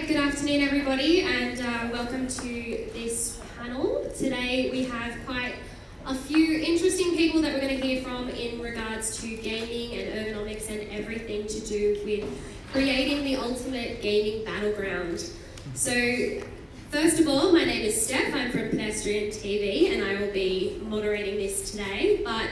good afternoon everybody, and welcome to this panel. Today we have quite a few interesting people that we're going to hear from in regards to gaming and ergonomics and everything to do with creating the ultimate gaming battleground. So first of all, my name is Steph, I'm from Pedestrian TV and I will be moderating this today, but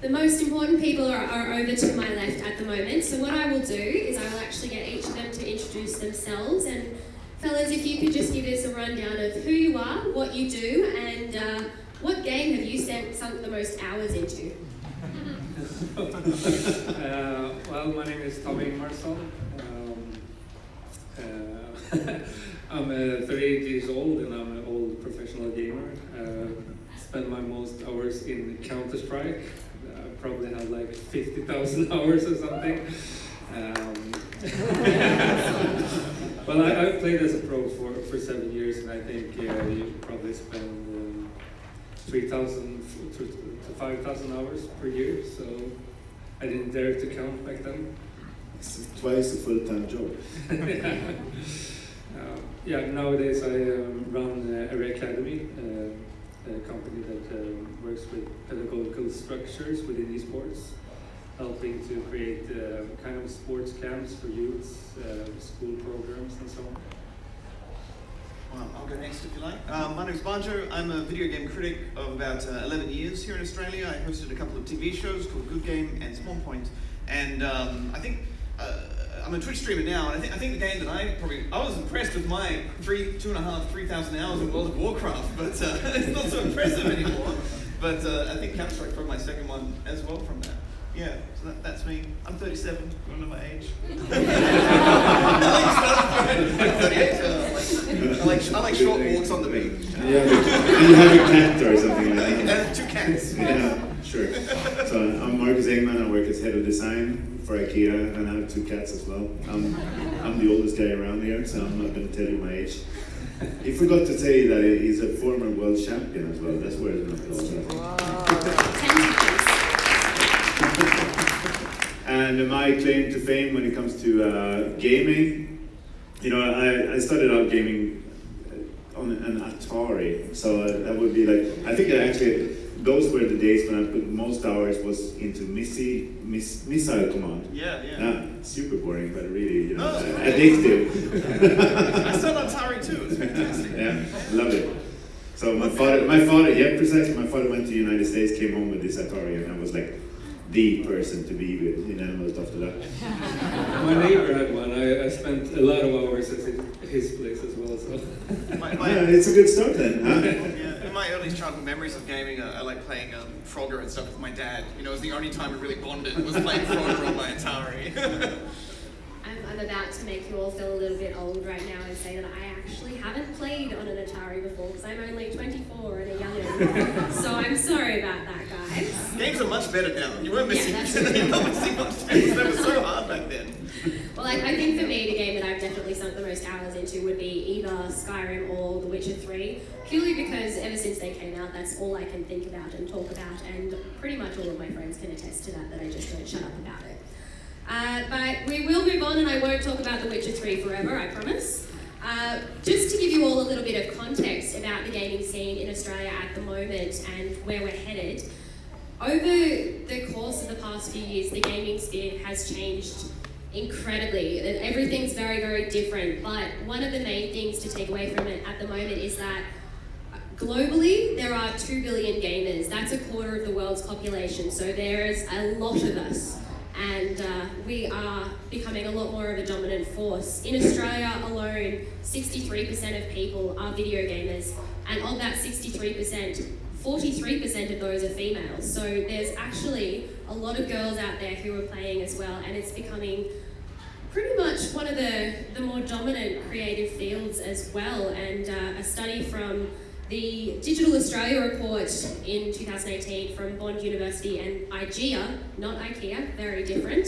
the most important people are over to my left at the moment. So what I will do is I will actually get each of them to introduce themselves. And fellas, if you could just give us a rundown of who you are, what you do, and what game have you sunk the most hours into? Well, my name is Ingemarsson. I'm 38 years old and I'm an old professional gamer. Spend my most hours in Counter-Strike. Probably have like 50,000 hours or something. Well, I've played as a pro for 7 years, and I think you probably spend 3,000 to 5,000 hours per year. So I didn't dare to count back then. It's twice a full-time job. Yeah, nowadays I run a academy. A company that works with pedagogical structures within esports, helping to create kind of sports camps for youths, school programs and so on. Well, I'll go next if you like. My name's Bajo. I'm a video game critic of about 11 years here in Australia. I hosted a couple of TV shows called Good Game and Spawn Point, and I think I'm a Twitch streamer now, and I think the game that I was impressed with my 3,500 hours in World of Warcraft, but it's not so impressive anymore. But I think Counter-Strike's probably my second one as well from that. Yeah, so that's me. I'm 37. I don't know my age. I like short walks on the beach. Yeah, you have a cat or something like that. And 2 cats. Yeah, sure. So I'm Engman. I work as head of design for IKEA, and I have 2 cats as well. I'm the oldest guy around here, so I'm not going to tell you my age. He forgot to say that he's a former world champion as well. That's where it's going to go. And my claim to fame when it comes to gaming, you know, I started out gaming on an Atari, so that would be like, I think those were the days when I put most hours was into missile command. Yeah. Super boring, but really, you know, addictive. I started on Atari too. It's fantastic. Yeah, love it. So my father, precisely. My father went to the United States, came home with this Atari, and I was like the person to be with in animals after that. My neighbor had one. I spent a lot of hours at his place as well. So. Yeah, it's a good start then, huh? Yeah, in my earliest childhood memories of gaming, I like playing Frogger and stuff with my dad. You know, it was the only time we really bonded was playing Frogger on my Atari. I'm about to make you all feel a little bit old right now and say that I actually haven't played on an Atari before because I'm only 24 and a youngin'. So I'm sorry about that, guys. Games are much better now. You weren't missing. Yeah, You're not missing much. That was so hard back then. Well, I think for me, the game that I've definitely sunk the most hours into would be either Skyrim or The Witcher 3, purely because ever since they came out, that's all I can think about and talk about, and pretty much all of my friends can attest to that I just don't shut up about it. But we will move on, and I won't talk about The Witcher 3 forever, I promise. Just to give you all a little bit of context about the gaming scene in Australia at the moment and where we're headed, over the course of the past few years, the gaming sphere has changed incredibly. Everything's very, very different, but one of the main things to take away from it at the moment is that globally, there are 2 billion gamers. That's a quarter of the world's population, so there is a lot of us. And we are becoming a lot more of a dominant force. In Australia alone, 63% of people are video gamers, and of that 63%, 43% of those are females. So there's actually a lot of girls out there who are playing as well, and it's becoming pretty much one of the more dominant creative fields as well. And a study from the Digital Australia report in 2018 from Bond University and IKEA, not IKEA, very different.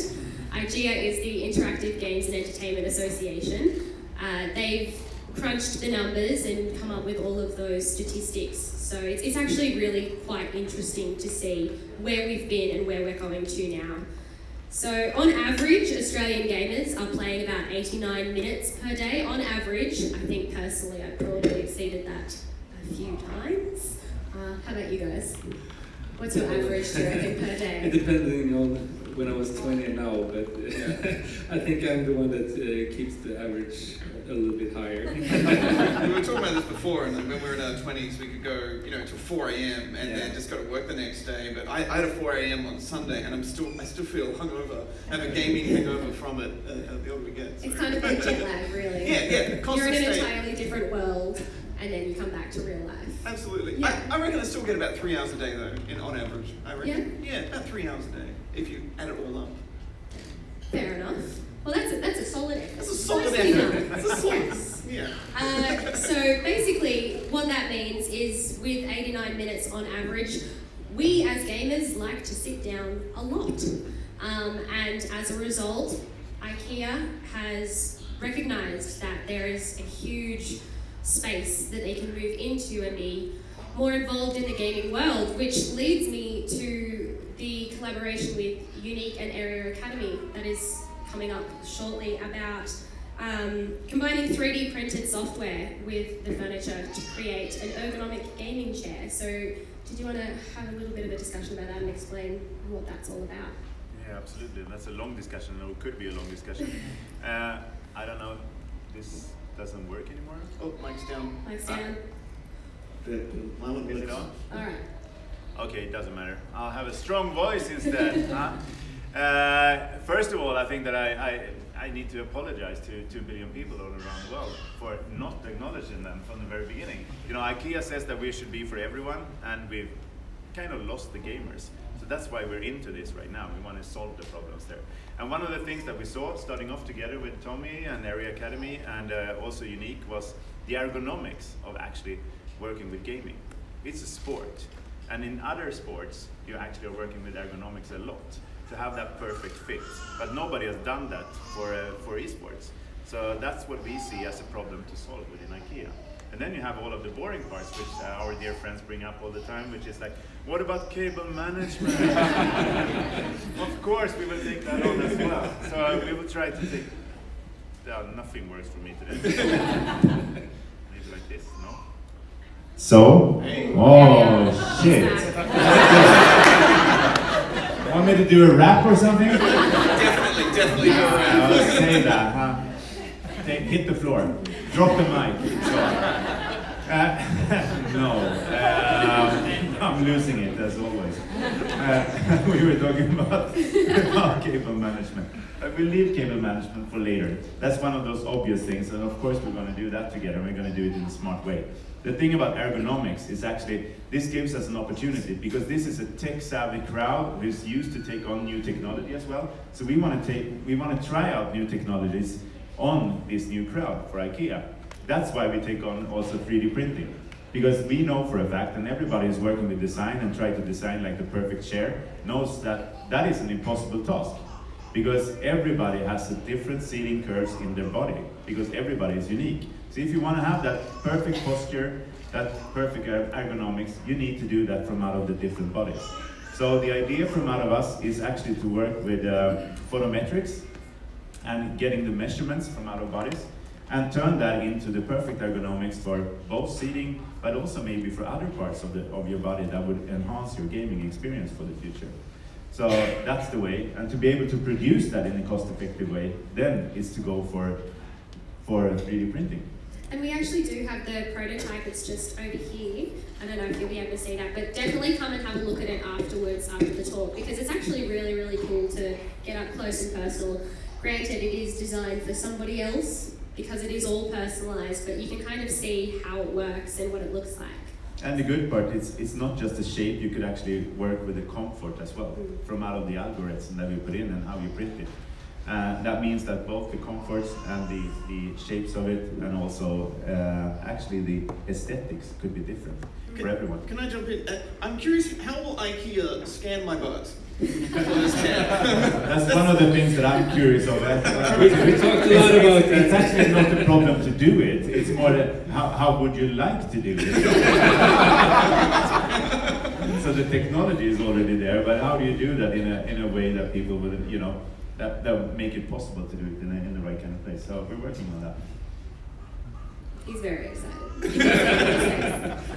IKEA is the Interactive Games and Entertainment Association. They've crunched the numbers and come up with all of those statistics. So it's actually really quite interesting to see where we've been and where we're going to now. So on average, Australian gamers are playing about 89 minutes per day. On average, I think personally I've probably exceeded that a few times. How about you guys? What's your average, do you reckon, per It day? depending on when I was 20 and now, but I think I'm the one that keeps the average a little bit higher. We were talking about this before, and when we were in our 20s, we could go, till 4 a.m. and then just go to work the next day. But I had a 4 a.m. on Sunday, and I still feel hungover. I have a gaming hangover from it. The older we get. So. It's kind of like jet lag, really. Yeah. You're in an state. entirely different world, and then you come back to real life. Absolutely. Yeah. I reckon I still get about 3 hours a day though, on average. I reckon. Yeah, about 3 hours a day if you add it all up. Fair enough. Well, that's a solid effort. That's a solid Nicely effort. done. That's a solid. Yes. Yeah. So basically, what that means is with 89 minutes on average, we as gamers like to sit down a lot. And as a result, IKEA has recognised that there is a huge space that they can move into and be more involved in the gaming world, which leads me to the collaboration with Unique and Area Academy that is coming up shortly about combining 3D printed software with the furniture to create an ergonomic gaming chair. So did you want to have a little bit of a discussion about that and explain what that's all about? Yeah, absolutely. That's a long discussion, or it could be a long discussion. I don't know, this doesn't work anymore? Oh, mic's down. Mike's down. My one Is it on? All right. Okay, it doesn't matter. I'll have a strong voice instead. First of all, I think that I need to apologize to 2 billion people all around the world for not acknowledging them from the very beginning. IKEA says that we should be for everyone, and we've kind of lost the gamers. So that's why we're into this right now. We want to solve the problems there. And one of the things that we saw, starting off together with Tommy and Area Academy and also Unique, was the ergonomics of actually working with gaming. It's a sport. And in other sports, you actually are working with ergonomics a lot to have that perfect fit. But nobody has done that for esports. So that's what we see as a problem to solve within IKEA. And then you have all of the boring parts, which our dear friends bring up all the time, which is like, what about cable management? Of course, we will take that on as well. So we will try to take, nothing works for me today. Maybe like this, no? So, Hey. oh shit. Back. Want me to do a rap or something? Definitely. I'll say that, huh? Hit the floor. Drop the mic. No. I'm losing it as always. We were talking about cable management. We leave cable management for later. That's one of those obvious things, and of course we're going to do that together. We're going to do it in a smart way. The thing about ergonomics is actually this gives us an opportunity because this is a tech-savvy crowd who's used to take on new technology as well. So we want to try out new technologies on this new crowd for IKEA. That's why we take on also 3D printing. Because we know for a fact, and everybody who's working with design and try to design like the perfect chair, knows that that is an impossible task. Because everybody has a different seating curves in their body, because everybody is unique. So if you want to have that perfect posture, that perfect ergonomics, you need to do that from out of the different bodies. So the idea from out of us is actually to work with photometrics and getting the measurements from out of bodies and turn that into the perfect ergonomics for both seating, but also maybe for other parts of your body that would enhance your gaming experience for the future. So that's the way, and to be able to produce that in a cost-effective way, then is to go for 3D printing. And we actually do have the prototype, it's just over here. I don't know if you'll be able to see that, but definitely come and have a look at it afterwards, after the talk, because it's actually really, really cool to get up close and personal. Granted, it is designed for somebody else, because it is all personalized, but you can kind of see how it works and what it looks like. And the good part is it's not just the shape, you could actually work with the comfort as well, from out of the algorithms that we put in and how you print it. That means that both the comforts and the shapes of it, and also actually the aesthetics could be different for everyone. Can I jump in? I'm curious, how will IKEA scan my butt? That's one of the things that I'm curious of. We talked a lot about that. It's actually not the problem to do it, it's more how would you like to do it? so the technology is already there, but how do you do that in a way that people will, you know, that would make it possible to do it in the right kind of place? So we're working on that. He's very excited.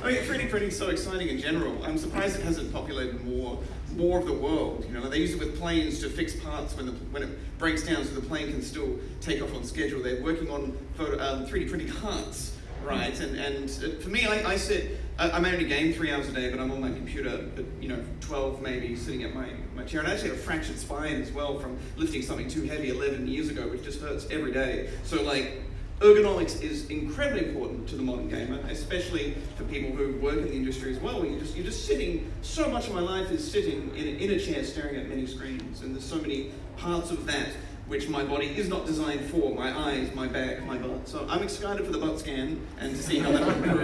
I mean, 3D printing is so exciting in general. I'm surprised it hasn't populated more of the world. You know, they use it with planes to fix parts when it breaks down, so the plane can still take off on schedule. They're working on 3D printing hearts, right? And for me, I only game 3 hours a day, but I'm on my computer, 12 maybe, sitting at my chair. And I actually have a fractured spine as well from lifting something too heavy 11 years ago, which just hurts every day. So like, ergonomics is incredibly important to the modern gamer, especially for people who work in the industry as well. You're just sitting. So much of my life is sitting in a chair, staring at many screens, and there's so many parts of that which my body is not designed for. My eyes, my back, my butt. So I'm excited for the butt scan and to see how that will improve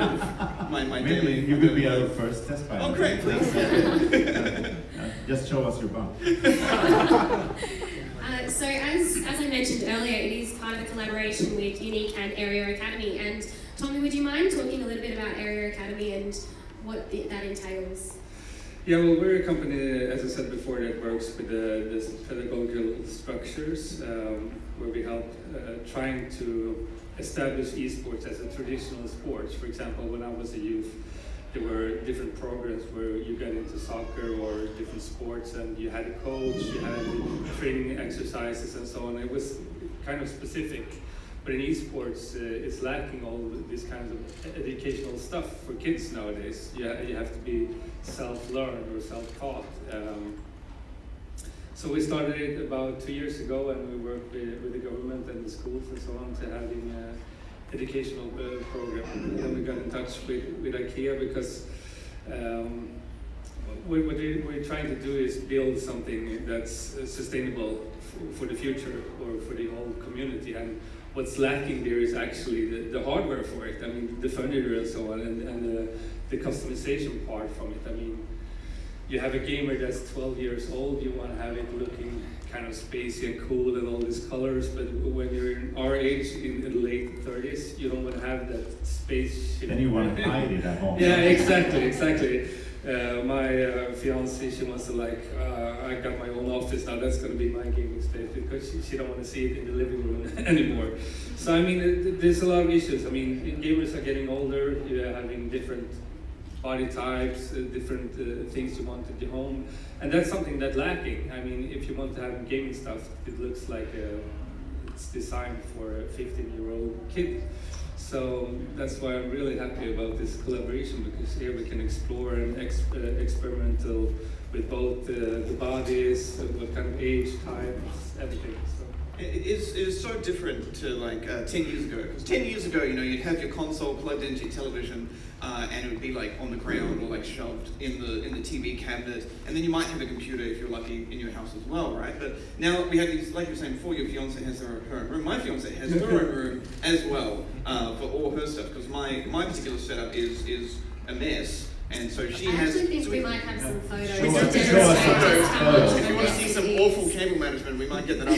my daily. Maybe you could be our first test pilot. Oh, great! Please. Just show us your bum. So as I mentioned earlier, it is part of a collaboration with Unique and Area Academy. And Tommy, would you mind talking a little bit about Area Academy and what that entails? Yeah, well, we're a company, as I said before, that works with the pedagogical structures, where we help trying to establish esports as a traditional sport. For example, when I was a youth, there were different programs where you got into soccer or different sports, and you had a coach, you had training exercises and so on. It was kind of specific. But in esports, it's lacking all these kinds of educational stuff for kids nowadays. You have to be self-learned or self-taught. So we started it about 2 years ago, and we worked with the government and the schools and so on to having educational program. And then we got in touch with IKEA because what we're trying to do is build something that's sustainable for the future or for the whole community. And what's lacking there is actually the hardware for it. I mean, the furniture and so on, and the customization part from it. I mean, you have a gamer that's 12 years old, you want to have it looking kind of spacey and cool and all these colors, but when you're in our age, in the late 30s, you don't want to have that spaceship. Then you want to hide it at home. Yeah, exactly. My fiance, she wants to I got my own office now, that's going to be my gaming space, because she don't want to see it in the living room anymore. So I mean, there's a lot of issues. I mean, gamers are getting older, you're having different body types, different things you want at your home, and that's something that's lacking. I mean, if you want to have gaming stuff, it looks like it's designed for a 15-year-old kid. So that's why I'm really happy about this collaboration, because here we can explore and experimental with both the bodies, what kind of age, types, everything. So. It is so different to like 10 years ago. Because 10 years ago, you'd have your console plugged into your television, and it would be like on the ground or like shoved in the TV cabinet, and then you might have a computer if you're lucky in your house as well, right? But now we have these, like you were saying before, your fiance has her own room. My fiance has her own room as well for all her stuff, because my particular setup is a mess. And so she has. I actually think we might have some photos. If you want to see some awful cable management, we might get that up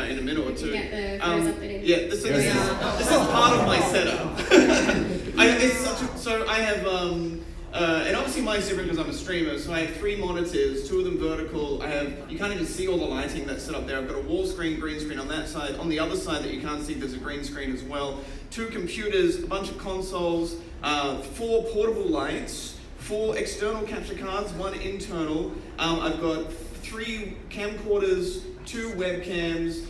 in a minute or two. Get the photos up in. Yeah, this is part of my setup. So I have, and obviously mine's different because I'm a streamer. So I have 3 monitors, 2 of them vertical. You can't even see all the lighting that's set up there. I've got a wall screen, green screen on that side. On the other side that you can't see, there's a green screen as well. 2 computers, a bunch of consoles, 4 portable lights. 4 external capture cards, 1 internal. I've got 3 camcorders, 2 webcams,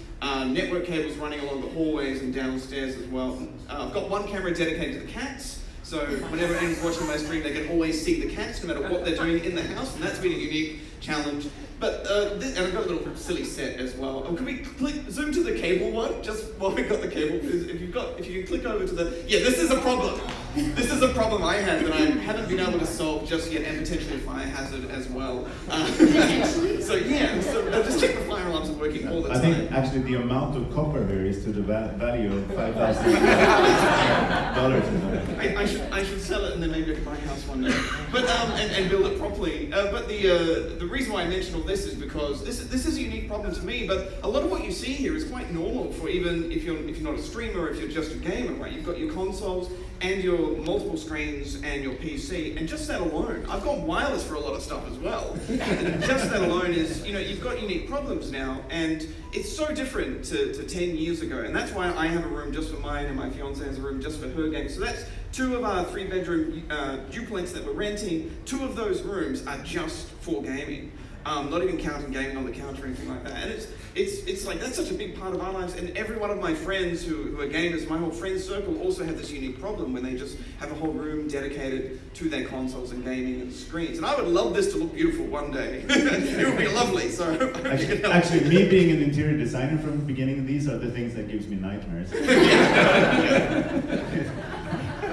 network cables running along the hallways and downstairs as well. I've got 1 camera dedicated to the cats, so whenever anyone's watching my stream, they can always see the cats no matter what they're doing in the house, and that's been a unique challenge. But and I've got a little silly set as well. Can we zoom to the cable one, just while we've got the cable? If you can click over to this is a problem. This is a problem I have that I haven't been able to solve just yet, and potentially a fire hazard as well. So just check the fire alarms are working. working all the I time. think actually the amount of copper here is to the value of $5,000. I should sell it and then maybe I can buy a house one day. But and build it properly. But the reason why I mention all this is because this is a unique problem to me. But a lot of what you see here is quite normal for even if you're not a streamer, if you're just a gamer, right? You've got your consoles and your multiple screens and your PC, and just that alone, I've got wireless for a lot of stuff as well. Just that alone is, you've got unique problems now, and it's so different to 10 years ago, and that's why I have a room just for mine, and my fiance has a room just for her games. So that's 2 of our 3-bedroom duplex that we're renting. 2 of those rooms are just for gaming. Not even counting gaming on the couch or anything like that. And it's like, that's such a big part of our lives. And every one of my friends who are gamers, my whole friends circle, also have this unique problem when they just have a whole room dedicated to their consoles and gaming and screens. And I would love this to look beautiful one day. It would be lovely. So actually, me being an interior designer from the beginning, these are the things that gives me nightmares.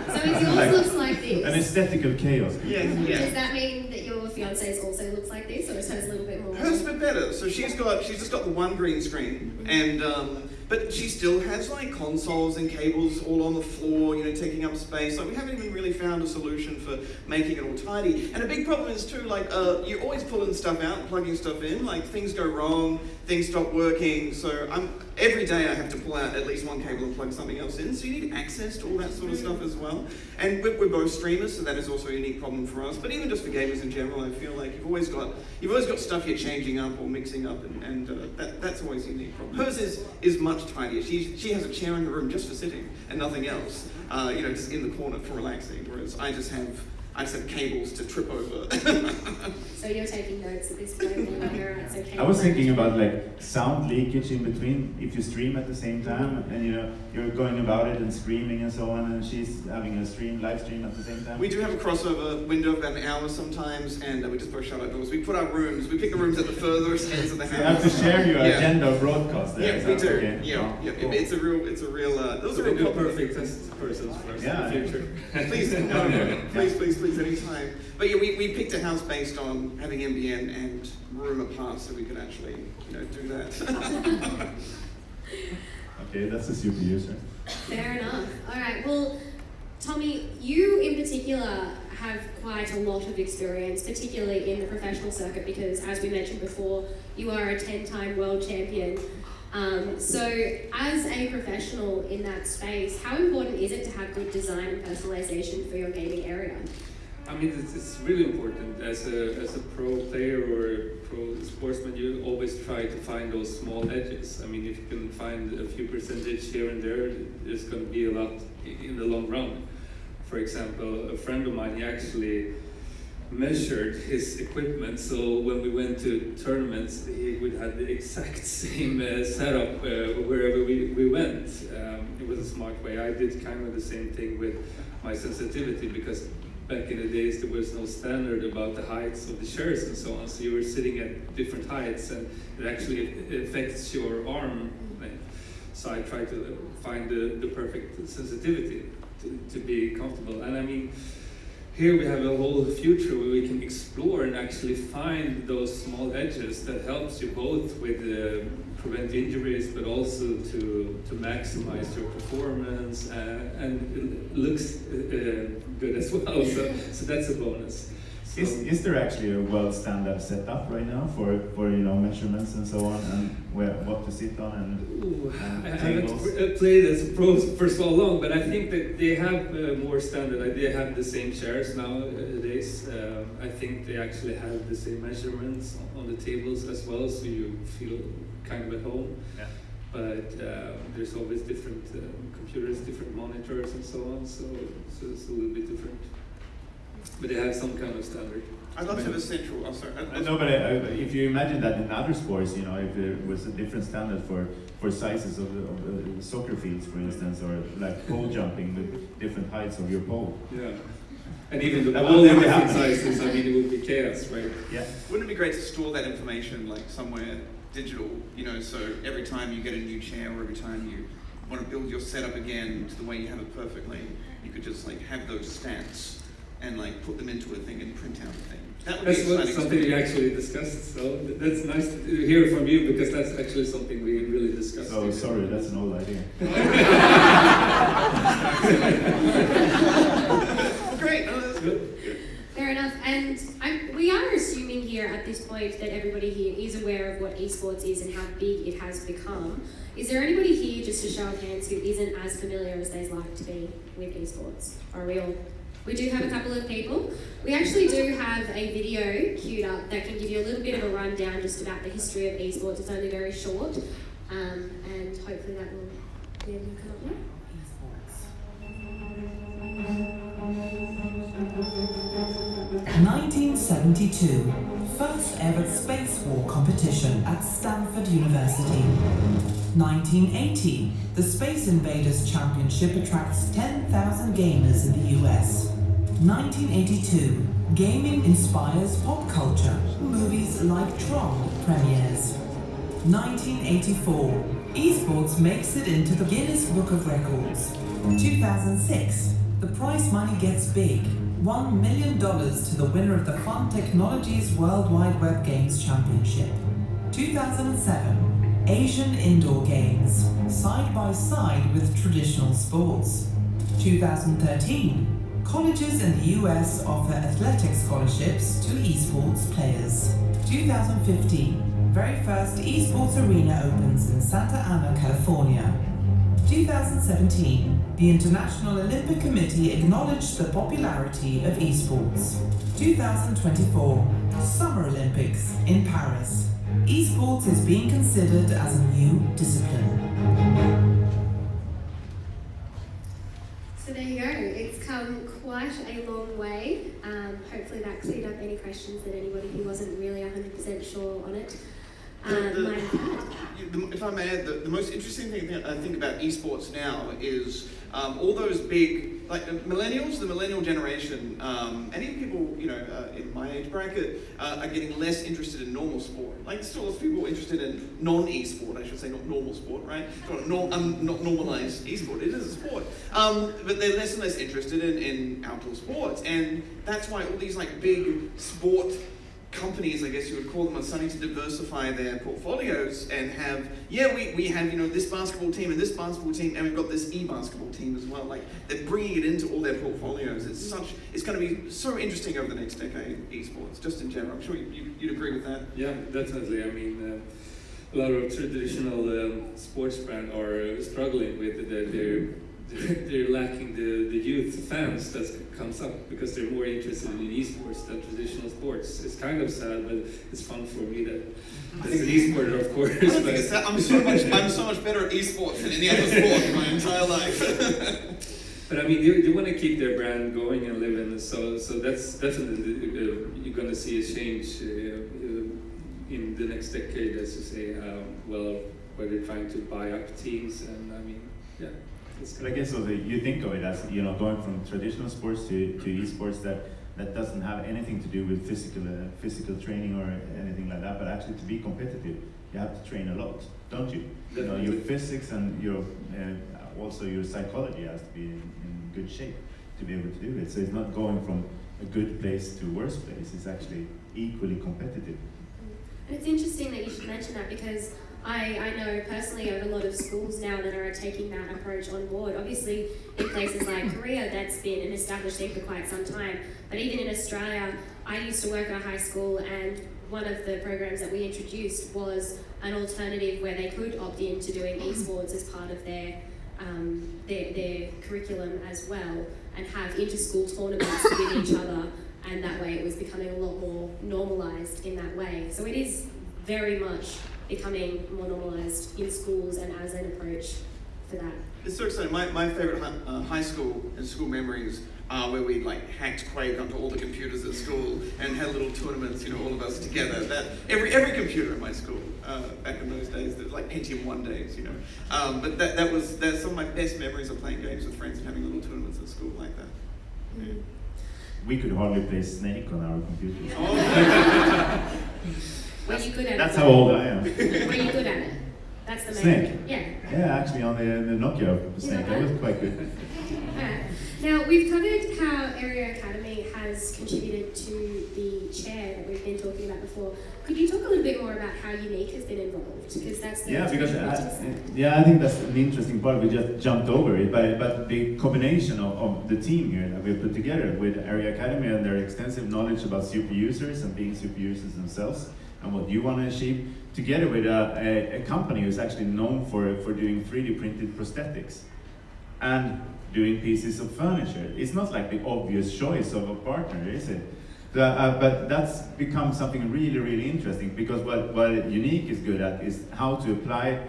So if yours looks like this, an aesthetical chaos. does that mean that your fiance's also looks like this, or is hers a little bit more? Hers a bit better. So she's just got the one green screen, and but she still has like consoles and cables all on the floor, taking up space. Like we haven't even really found a solution for making it all tidy. And a big problem is too, like you're always pulling stuff out and plugging stuff in. Like things go wrong, things stop working. So every day I have to pull out at least one cable and plug something else in. So you need access to all that sort of stuff as well. And we're both streamers, so that is also a unique problem for us. But even just for gamers in general, I feel like you've always got stuff you're changing up or mixing up, and that's always a unique problem. Hers is much tidier. She has a chair in her room just for sitting and nothing else. Just in the corner for relaxing. Whereas I just have cables to trip over. So you're taking notes at this point, okay. I was thinking about like sound leakage in between if you stream at the same time, and you're going about it and screaming and so on, and she's having a live stream at the same time. We do have a crossover window of about an hour sometimes, and we just both shut our doors. We pick the rooms at the furthest ends of the house. You have to share your agenda broadcast there. Yeah, we do. Okay. Yeah. Cool. It's a real. Those are real do perfect test persons for us in the future. Please, please, anytime. But yeah, we picked a house based on having NBN and room apart, so we could actually, do that. Okay, that's a super user. Fair enough. All right. Well, Tommy, you in particular have quite a lot of experience, particularly in the professional circuit, because as we mentioned before, you are a 10-time world champion. So as a professional in that space, how important is it to have good design and personalization for your gaming area? I mean, it's really important. As a pro player or a pro sportsman, you always try to find those small edges. I mean, if you can find a few percentage here and there, there's going to be a lot in the long run. For example, a friend of mine, he actually measured his equipment, so when we went to tournaments, he would have the exact same setup wherever we went. It was a smart way. I did kind of the same thing with my sensitivity, because back in the days there was no standard about the heights of the chairs and so on, so you were sitting at different heights and it actually affects your arm. So I tried to find the perfect sensitivity to be comfortable. And I mean, here we have a whole future where we can explore and actually find those small edges that helps you both with prevent injuries, but also to maximize your performance, and it looks good as well. So that's a bonus. So, is there actually a world standard setup right now for measurements and so on, and what to sit on and I tables? haven't played as a pro for so long, but I think that they have more standard. They have the same chairs nowadays. I think they actually have the same measurements on the tables as well, so you feel kind of at home. Yeah. But there's always different computers, different monitors, and so on. So it's a little bit different. But they have some kind of standard. I'd love to have a central. Oh, sorry. No, but if you imagine that in other sports, if there was a different standard for sizes of the soccer fields, for instance, or like pole jumping with different heights of your pole. Yeah. And even the That ball will in never different happen. sizes, I mean, it would be chaos, right? Yeah. Wouldn't it be great to store that information like somewhere digital? So every time you get a new chair or every time you want to build your setup again to the way you have it perfectly, you could just like have those stats and like put them into a thing and print out a thing. That would That's be exciting. something we actually discussed, so that's nice to hear from you, because that's actually something we really discussed. So sorry, that's an old idea. Great, no, that's good. Fair enough. And we are assuming here at this point that everybody here is aware of what esports is and how big it has become. Is there anybody here, just to show of hands, who isn't as familiar as they'd like to be with esports? Or are we all? We do have a couple of people. We actually do have a video queued up that can give you a little bit of a rundown just about the history of esports. It's only very short, and hopefully that will be able to come up now. 1972, first ever space war competition at Stanford University. 1980, the Space Invaders Championship attracts 10,000 gamers in the US. 1982, gaming inspires pop culture. Movies like Tron premieres. 1984, esports makes it into the Guinness Book of Records. 2006, the prize money gets big. $1 million to the winner of the Fun Technologies World Wide Web Games Championship. 2007, Asian Indoor Games, side by side with traditional sports. 2013, colleges in the US offer athletic scholarships to esports players. 2015, very first esports arena opens in Santa Ana, California. 2017, the International Olympic Committee acknowledged the popularity of esports. 2024, Summer Olympics in Paris. Esports is being considered as a new discipline. So there you go. It's come quite a long way. Hopefully that cleared up any questions that anybody who wasn't really 100% sure on it might have had. If I may add, the most interesting thing I think about esports now is all those big, like the millennials, the millennial generation, and even people, in my age bracket, are getting less interested in normal sport. Like, still lots of people interested in non-e-sport, I should say, not normal sport, right? Not normalized e-sport. It is a sport, but they're less and less interested in outdoor sports, and that's why all these like big sport companies, I guess you would call them, are starting to diversify their portfolios and have, we have, this basketball team and this basketball team, and we've got this e-basketball team as well. Like, they're bringing it into all their portfolios. It's going to be so interesting over the next decade, esports, just in general. I'm sure you'd agree with that. Yeah, definitely. I mean, a lot of traditional sports brands are struggling with they're lacking the youth fans that comes up because they're more interested in esports than traditional sports. It's kind of sad, but it's fun for me that as an esporter, of course. I'm so much better at esports than any other sport in my entire life. But I mean, they want to keep their brand going and living, so that's definitely you're going to see a change in the next decade, as you say. Where they're trying to buy up teams, and I mean, yeah. But I guess also you think of it as going from traditional sports to esports that doesn't have anything to do with physical training or anything like that. But actually, to be competitive, you have to train a lot, don't you? Your physics and your also your psychology has to be in good shape to be able to do it. So it's not going from a good place to a worse place. It's actually equally competitive. And it's interesting that you should mention that, because I know personally of a lot of schools now that are taking that approach on board. Obviously, in places like Korea, that's been an established thing for quite some time. But even in Australia, I used to work at a high school, and one of the programs that we introduced was an alternative where they could opt into doing esports as part of their curriculum as well, and have inter-school tournaments with each other, and that way it was becoming a lot more normalised in that way. So it is very much becoming more normalised in schools and as an approach for that. It's so exciting. My favourite high school and school memories are where we hacked Quake onto all the computers at school and had little tournaments, all of us together. That every computer in my school back in those days, that like Pentium 1 days, But that's some of my best memories of playing games with friends and having little tournaments at school like that. Yeah. We could hardly play Snake on our computers. Were you good at it? That's how old I am. Were you good at it? That's the main. Snake. Yeah. Yeah, actually on the Nokia Snake, that was quite good. Alright. Now, we've covered how Area Academy has contributed to the chair that we've been talking about before. Could you talk a little bit more about how Unique has been involved? Because that's the I think that's the interesting part. We just jumped over it, but the combination of the team here that we put together with Area Academy and their extensive knowledge about super users and being super users themselves and what you want to achieve, together with a company who's actually known for doing 3D printed prosthetics and doing pieces of furniture. It's not like the obvious choice of a partner, is it? But that's become something really, really interesting, because what Unique is good at is how to apply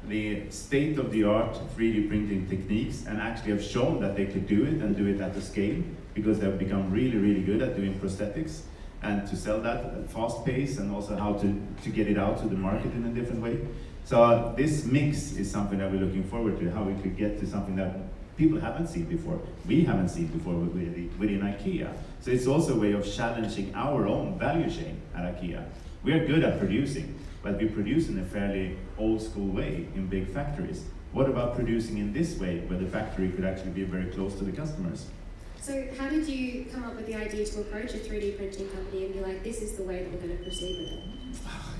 the state-of-the-art 3D printing techniques, and actually have shown that they could do it and do it at the scale, because they've become really, really good at doing prosthetics and to sell that at fast pace, and also how to get it out to the market in a different way. So this mix is something that we're looking forward to, how we could get to something that people haven't seen before. We haven't seen before within IKEA. So it's also a way of challenging our own value chain at IKEA. We are good at producing, but we produce in a fairly old school way in big factories. What about producing in this way, where the factory could actually be very close to the customers? So how did you come up with the idea to approach a 3D printing company and be like, this is the way that we're going to proceed with it?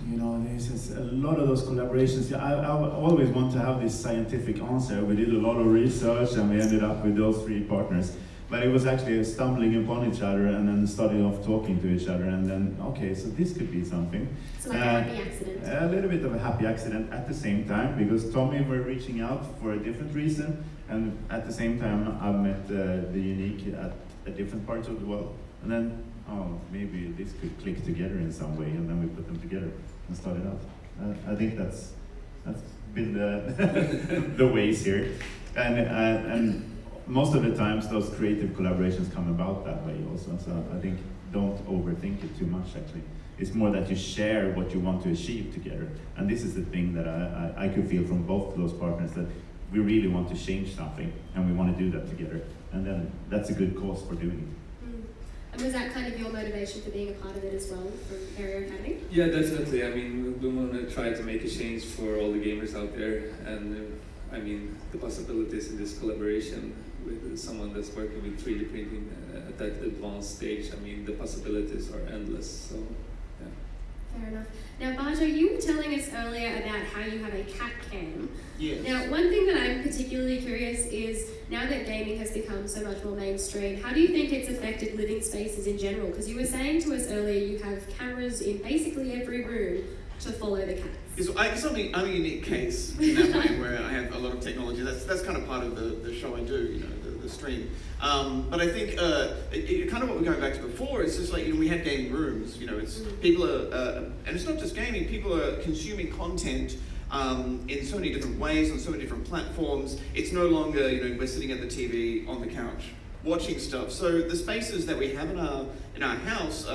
You know, there's a lot of those collaborations. I always want to have this scientific answer. We did a lot of research and we ended up with those 3 partners. But it was actually stumbling upon each other and then starting off talking to each other, and then, okay, so this could be something. So like a happy accident. A little bit of a happy accident at the same time, because Tommy were reaching out for a different reason, and at the same time I met the Unique at a different parts of the world. And then, oh, maybe this could click together in some way, and then we put them together and started out. I think that's been the ways here. And most of the times those creative collaborations come about that way also. So I think don't overthink it too much, actually. It's more that you share what you want to achieve together. And this is the thing that I could feel from both of those partners, that we really want to change something and we want to do that together. And then that's a good cause for doing it. And was that kind of your motivation for being a part of it as well, from Area Academy? Yeah, definitely. I mean, we want to try to make a change for all the gamers out there, and I mean, the possibilities in this collaboration with someone that's working with 3D printing at that advanced stage, I mean, the possibilities are endless, so yeah. Fair enough. Now, Bajo, you were telling us earlier about how you have a cat cam. Yes. Now, one thing that I'm particularly curious is, now that gaming has become so much more mainstream, how do you think it's affected living spaces in general? Because you were saying to us earlier you have cameras in basically every room to follow the cats. I guess I'm a unique case in that way, where I have a lot of technology. That's kind of part of the show I do, you know, the stream. But I think kind of what we're going back to before, it's just like, you know, we had gaming rooms. You know, it's people are, and it's not just gaming. People are consuming content in so many different ways on so many different platforms. It's no longer, you know, we're sitting at the TV on the couch watching stuff. So the spaces that we have in our house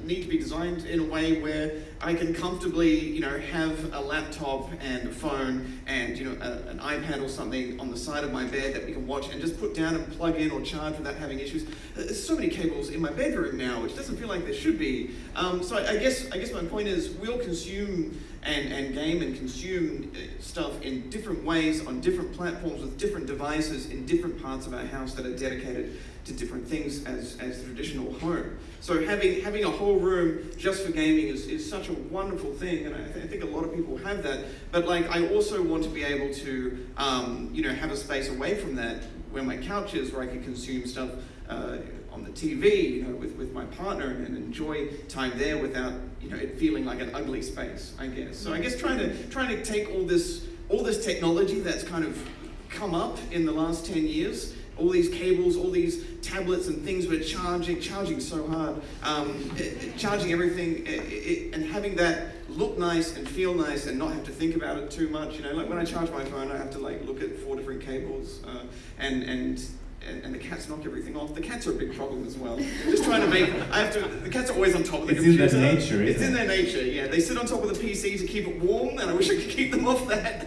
need to be designed in a way where I can comfortably, you know, have a laptop and a phone and, you know, an iPad or something on the side of my bed that we can watch and just put down and plug in or charge without having issues. There's so many cables in my bedroom now, which doesn't feel like there should be. So I guess my point is, we'll consume and game and consume stuff in different ways on different platforms with different devices in different parts of our house that are dedicated to different things as the traditional home. So having a whole room just for gaming is such a wonderful thing, and I think a lot of people have that. But like, I also want to be able to you know, have a space away from that where my couch is, where I can consume stuff on the TV, you know, with my partner, and enjoy time there without, you know, it feeling like an ugly space, I guess. So I guess trying to take all this technology that's kind of come up in the last 10 years, all these cables, all these tablets and things we're charging so hard, charging everything, and having that look nice and feel nice and not have to think about it too much. You know, like when I charge my phone, I have to like look at 4 different cables, and the cats knock everything off. The cats are a big problem as well. Just trying to make, the cats are always on top of the computer. It's in their nature, It's in their nature, yeah. They sit on top of the PC to keep it warm, and I wish I could keep them off that.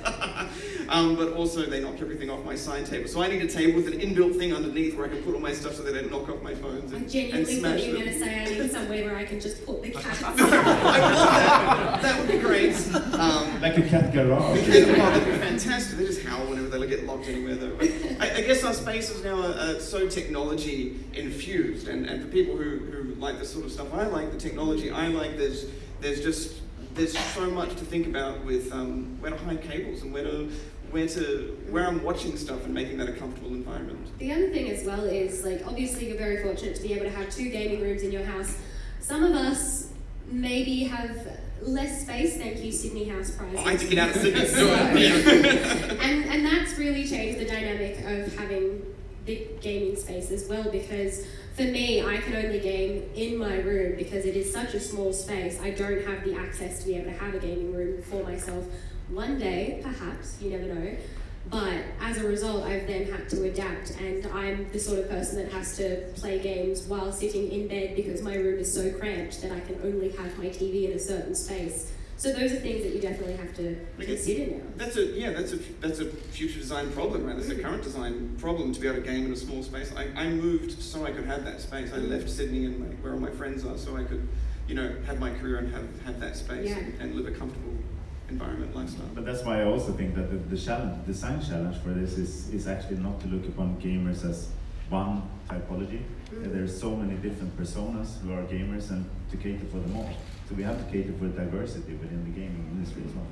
but also they knock everything off my side table. So I need a table with an inbuilt thing underneath where I can put all my stuff so they don't knock off my phones I and genuinely smash thought you were them. going to say I need somewhere where I can just put the cats. I would love that. That would be great. Like a cat garage. That'd be fantastic. They just howl whenever they get locked anywhere though. But I guess our spaces now are so technology infused, and for people who like this sort of stuff, I like the technology. I like there's so much to think about with where to hide cables and where I'm watching stuff and making that a comfortable environment. The other thing as well is, like, obviously you're very fortunate to be able to have 2 gaming rooms in your house. Some of us maybe have less space, thank you Sydney House Prize. I had to get out of Sydney. And that's really changed the dynamic of having the gaming space as well, because for me, I can only game in my room because it is such a small space. I don't have the access to be able to have a gaming room for myself. One day, perhaps, you never know. But as a result, I've then had to adapt, and I'm the sort of person that has to play games while sitting in bed because my room is so cramped that I can only have my TV in a certain space. So those are things that you definitely have to consider now. That's a future design problem, right? That's a current design problem to be able to game in a small space. I moved so I could have that space. I left Sydney and where all my friends are, so I could, have my career and have that space and live a comfortable environment lifestyle. But that's why I also think that the design challenge for this is actually not to look upon gamers as one typology. There's so many different personas who are gamers, and to cater for them all. So we have to cater for diversity within the gaming industry as well.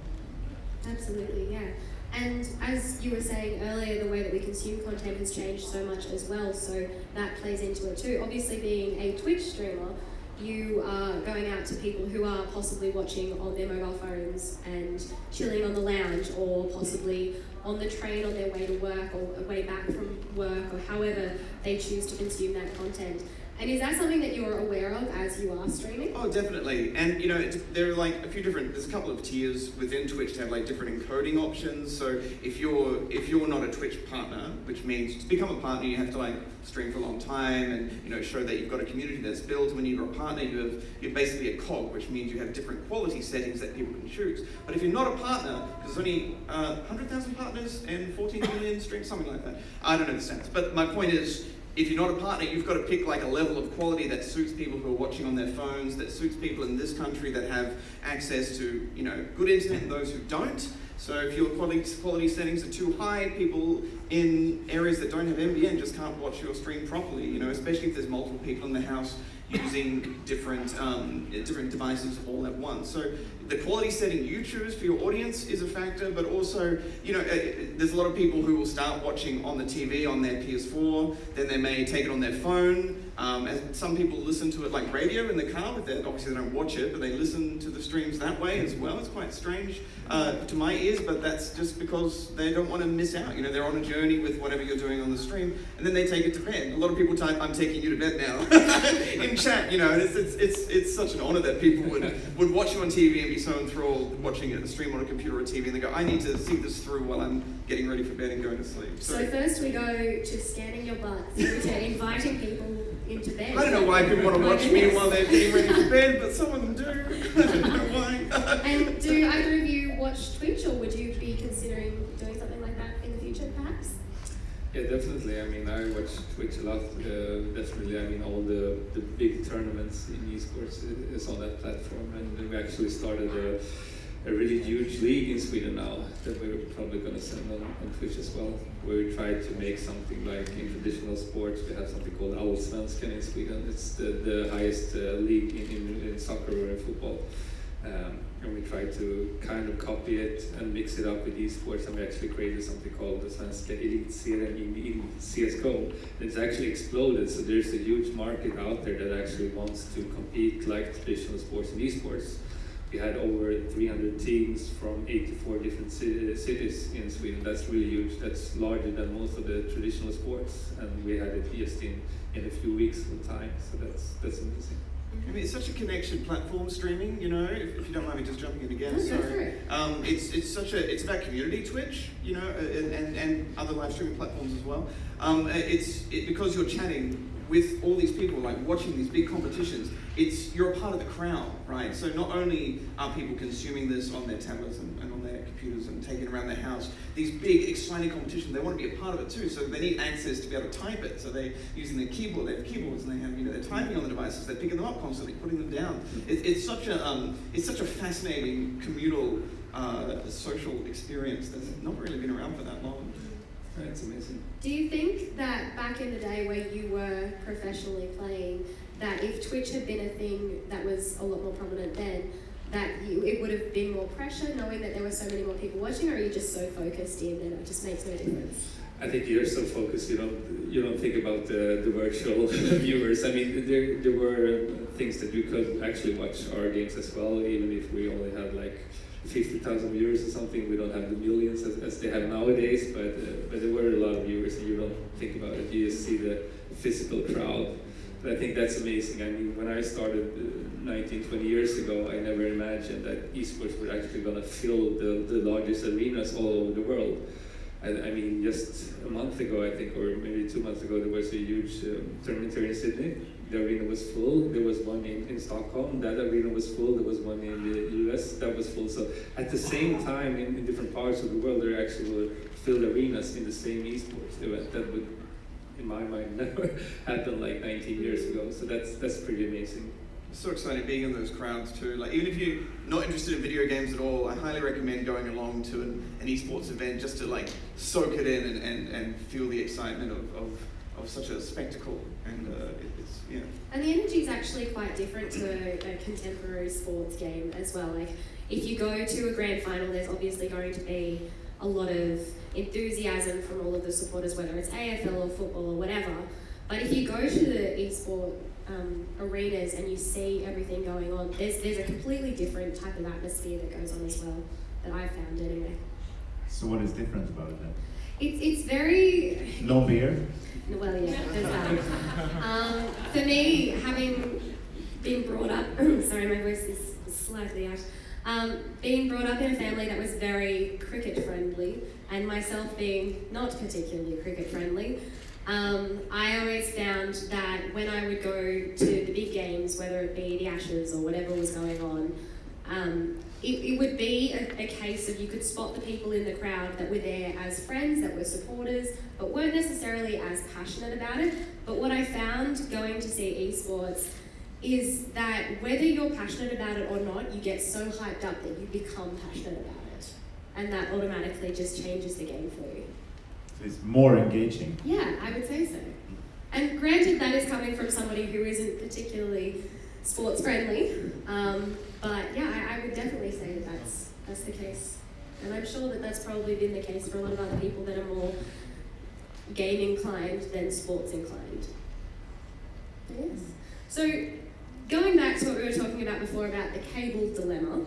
Absolutely, yeah. And as you were saying earlier, the way that we consume content has changed so much as well, so that plays into it too. Obviously, being a Twitch streamer, you are going out to people who are possibly watching on their mobile phones and chilling on the lounge, or possibly on the train on their way to work or way back from work, or however they choose to consume that content. And is that something that you're aware of as you are streaming? Oh, definitely. And there are like there's a couple of tiers within Twitch to have like different encoding options. So if you're not a Twitch partner, which means to become a partner you have to like stream for a long time and show that you've got a community that's built. When you're a partner, you're basically a cog, which means you have different quality settings that people can choose. But if you're not a partner, because there's only 100,000 partners and 14 million streams, something like that. I don't know the stats, but my point is, if you're not a partner, you've got to pick like a level of quality that suits people who are watching on their phones, that suits people in this country that have access to good internet and those who don't. So if your quality settings are too high, people in areas that don't have NBN just can't watch your stream properly. Especially if there's multiple people in the house using different devices all at once. So the quality setting you choose for your audience is a factor, but also, there's a lot of people who will start watching on the TV on their PS4, then they may take it on their phone, and some people listen to it like radio in the car with it. Obviously they don't watch it, but they listen to the streams that way as well. It's quite strange to my ears, but that's just because they don't want to miss out. They're on a journey with whatever you're doing on the stream, and then they take it to bed. A lot of people type, "I'm taking you to bed now," in chat, and it's such an honor that people would watch you on TV and be so enthralled watching a stream on a computer or a TV, and they go, "I need to see this through while I'm getting ready for bed and going to sleep." So first we go to scanning your butt, through to inviting people into bed. I don't know why people want to watch me while they're getting ready for bed, but some of them do. I don't know why. And do either of you watch Twitch, or would you be considering doing something like that in the future, perhaps? Yeah, definitely. I watch Twitch a lot. Definitely. All the big tournaments in esports is on that platform, and we actually started a really huge league in Sweden now that we're probably going to send on Twitch as well, where we try to make something like in traditional sports. We have something called Allsvenskan in Sweden. It's the highest league in soccer or in football. And we try to kind of copy it and mix it up with esports, and we actually created something called the Svenska Elitserien in CSGO. It's actually exploded, so there's a huge market out there that actually wants to compete like traditional sports and esports. We had over 300 teams from 84 different cities in Sweden. That's really huge. That's larger than most of the traditional sports, and we had it just in a few weeks of time, so that's amazing. It's such a connection platform, streaming. If you don't mind me just jumping in again. It's about community Twitch, and other live streaming platforms as well. Because you're chatting with all these people, like watching these big competitions, you're a part of the crowd, right? So not only are people consuming this on their tablets and on their computers and taking it around their house, these big, exciting competitions, they want to be a part of it too, so they need access to be able to type it. So they're using their keyboard, they have keyboards, and they have, they're typing on the devices, they're picking them up constantly, putting them down. It's such a fascinating communal social experience that's not really been around for that long. It's amazing. Do you think that back in the day where you were professionally playing, that if Twitch had been a thing that was a lot more prominent then, that it would have been more pressure knowing that there were so many more people watching, or are you just so focused in that it just makes no difference? I think you're so focused, you don't think about the virtual viewers. I mean, there were things that you could actually watch our games as well, even if we only had like 50,000 viewers or something. We don't have the millions as they have nowadays, but there were a lot of viewers, and you don't think about it. You just see the physical crowd. But I think that's amazing. I mean, when I started 19, 20 years ago, I never imagined that esports were actually going to fill the largest arenas all over the world. I mean, just a month ago, I think, or maybe 2 months ago, there was a huge tournament here in Sydney. The arena was full. There was one in Stockholm. That arena was full. There was one in the US. That was full. So at the same time, in different parts of the world, there actually were filled arenas in the same esports event. That would, in my mind, never happen like 19 years ago. So that's pretty amazing. It's so exciting being in those crowds too. Like, even if you're not interested in video games at all, I highly recommend going along to an esports event just to like soak it in and feel the excitement of such a spectacle. And it's, yeah. And the energy is actually quite different to a contemporary sports game as well. Like, if you go to a grand final, there's obviously going to be a lot of enthusiasm from all of the supporters, whether it's AFL or football or whatever. But if you go to the esport arenas and you see everything going on, there's a completely different type of atmosphere that goes on as well, that I've found anyway. So what is different about it then? It's very... No beer? Well, yeah, there's that. For me, having been brought up... sorry, my voice is slightly out. Being brought up in a family that was very cricket friendly, and myself being not particularly cricket friendly, I always found that when I would go to the big games, whether it be the Ashes or whatever was going on, it would be a case of you could spot the people in the crowd that were there as friends, that were supporters, but weren't necessarily as passionate about it. But what I found going to see esports is that whether you're passionate about it or not, you get so hyped up that you become passionate about it. And that automatically just changes the game for you. It's more engaging. Yeah, I would say so. And granted, that is coming from somebody who isn't particularly sports friendly, but yeah, I would definitely say that that's the case. And I'm sure that that's probably been the case for a lot of other people that are more game inclined than sports inclined. Yes. So going back to what we were talking about before about the cable dilemma,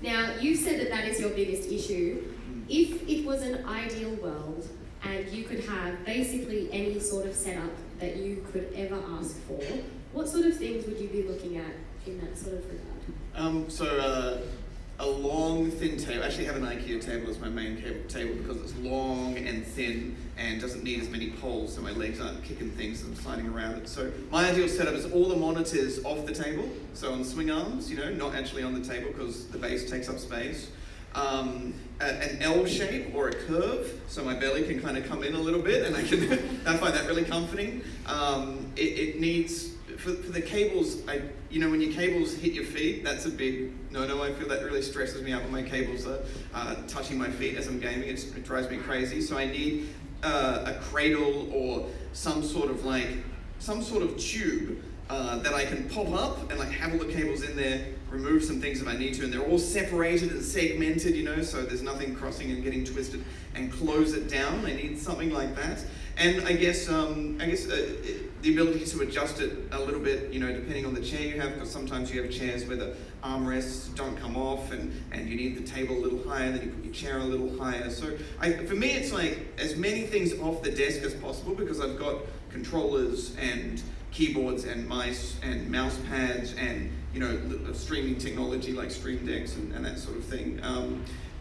now you've said that is your biggest issue. If it was an ideal world, and you could have basically any sort of setup that you could ever ask for, what sort of things would you be looking at in that sort of regard? A long, thin table. I actually have an IKEA table as my main table because it's long and thin and doesn't need as many poles, so my legs aren't kicking things and sliding around it. So my ideal setup is all the monitors off the table, so on swing arms, not actually on the table because the base takes up space. An L shape or a curve, so my belly can kind of come in a little bit, and I find that really comforting. It needs, for the cables, when your cables hit your feet, that's a big no-no. I feel that really stresses me out when my cables are touching my feet as I'm gaming. It drives me crazy. So I need a cradle or some sort of tube that I can pop up and have all the cables in there, remove some things if I need to, and they're all separated and segmented, so there's nothing crossing and getting twisted, and close it down. I need something like that. And I guess the ability to adjust it a little bit, depending on the chair you have, because sometimes you have chairs where the armrests don't come off and you need the table a little higher, then you put your chair a little higher. So for me, it's as many things off the desk as possible, because I've got controllers and keyboards and mice and mouse pads and streaming technology like Stream Decks and that sort of thing.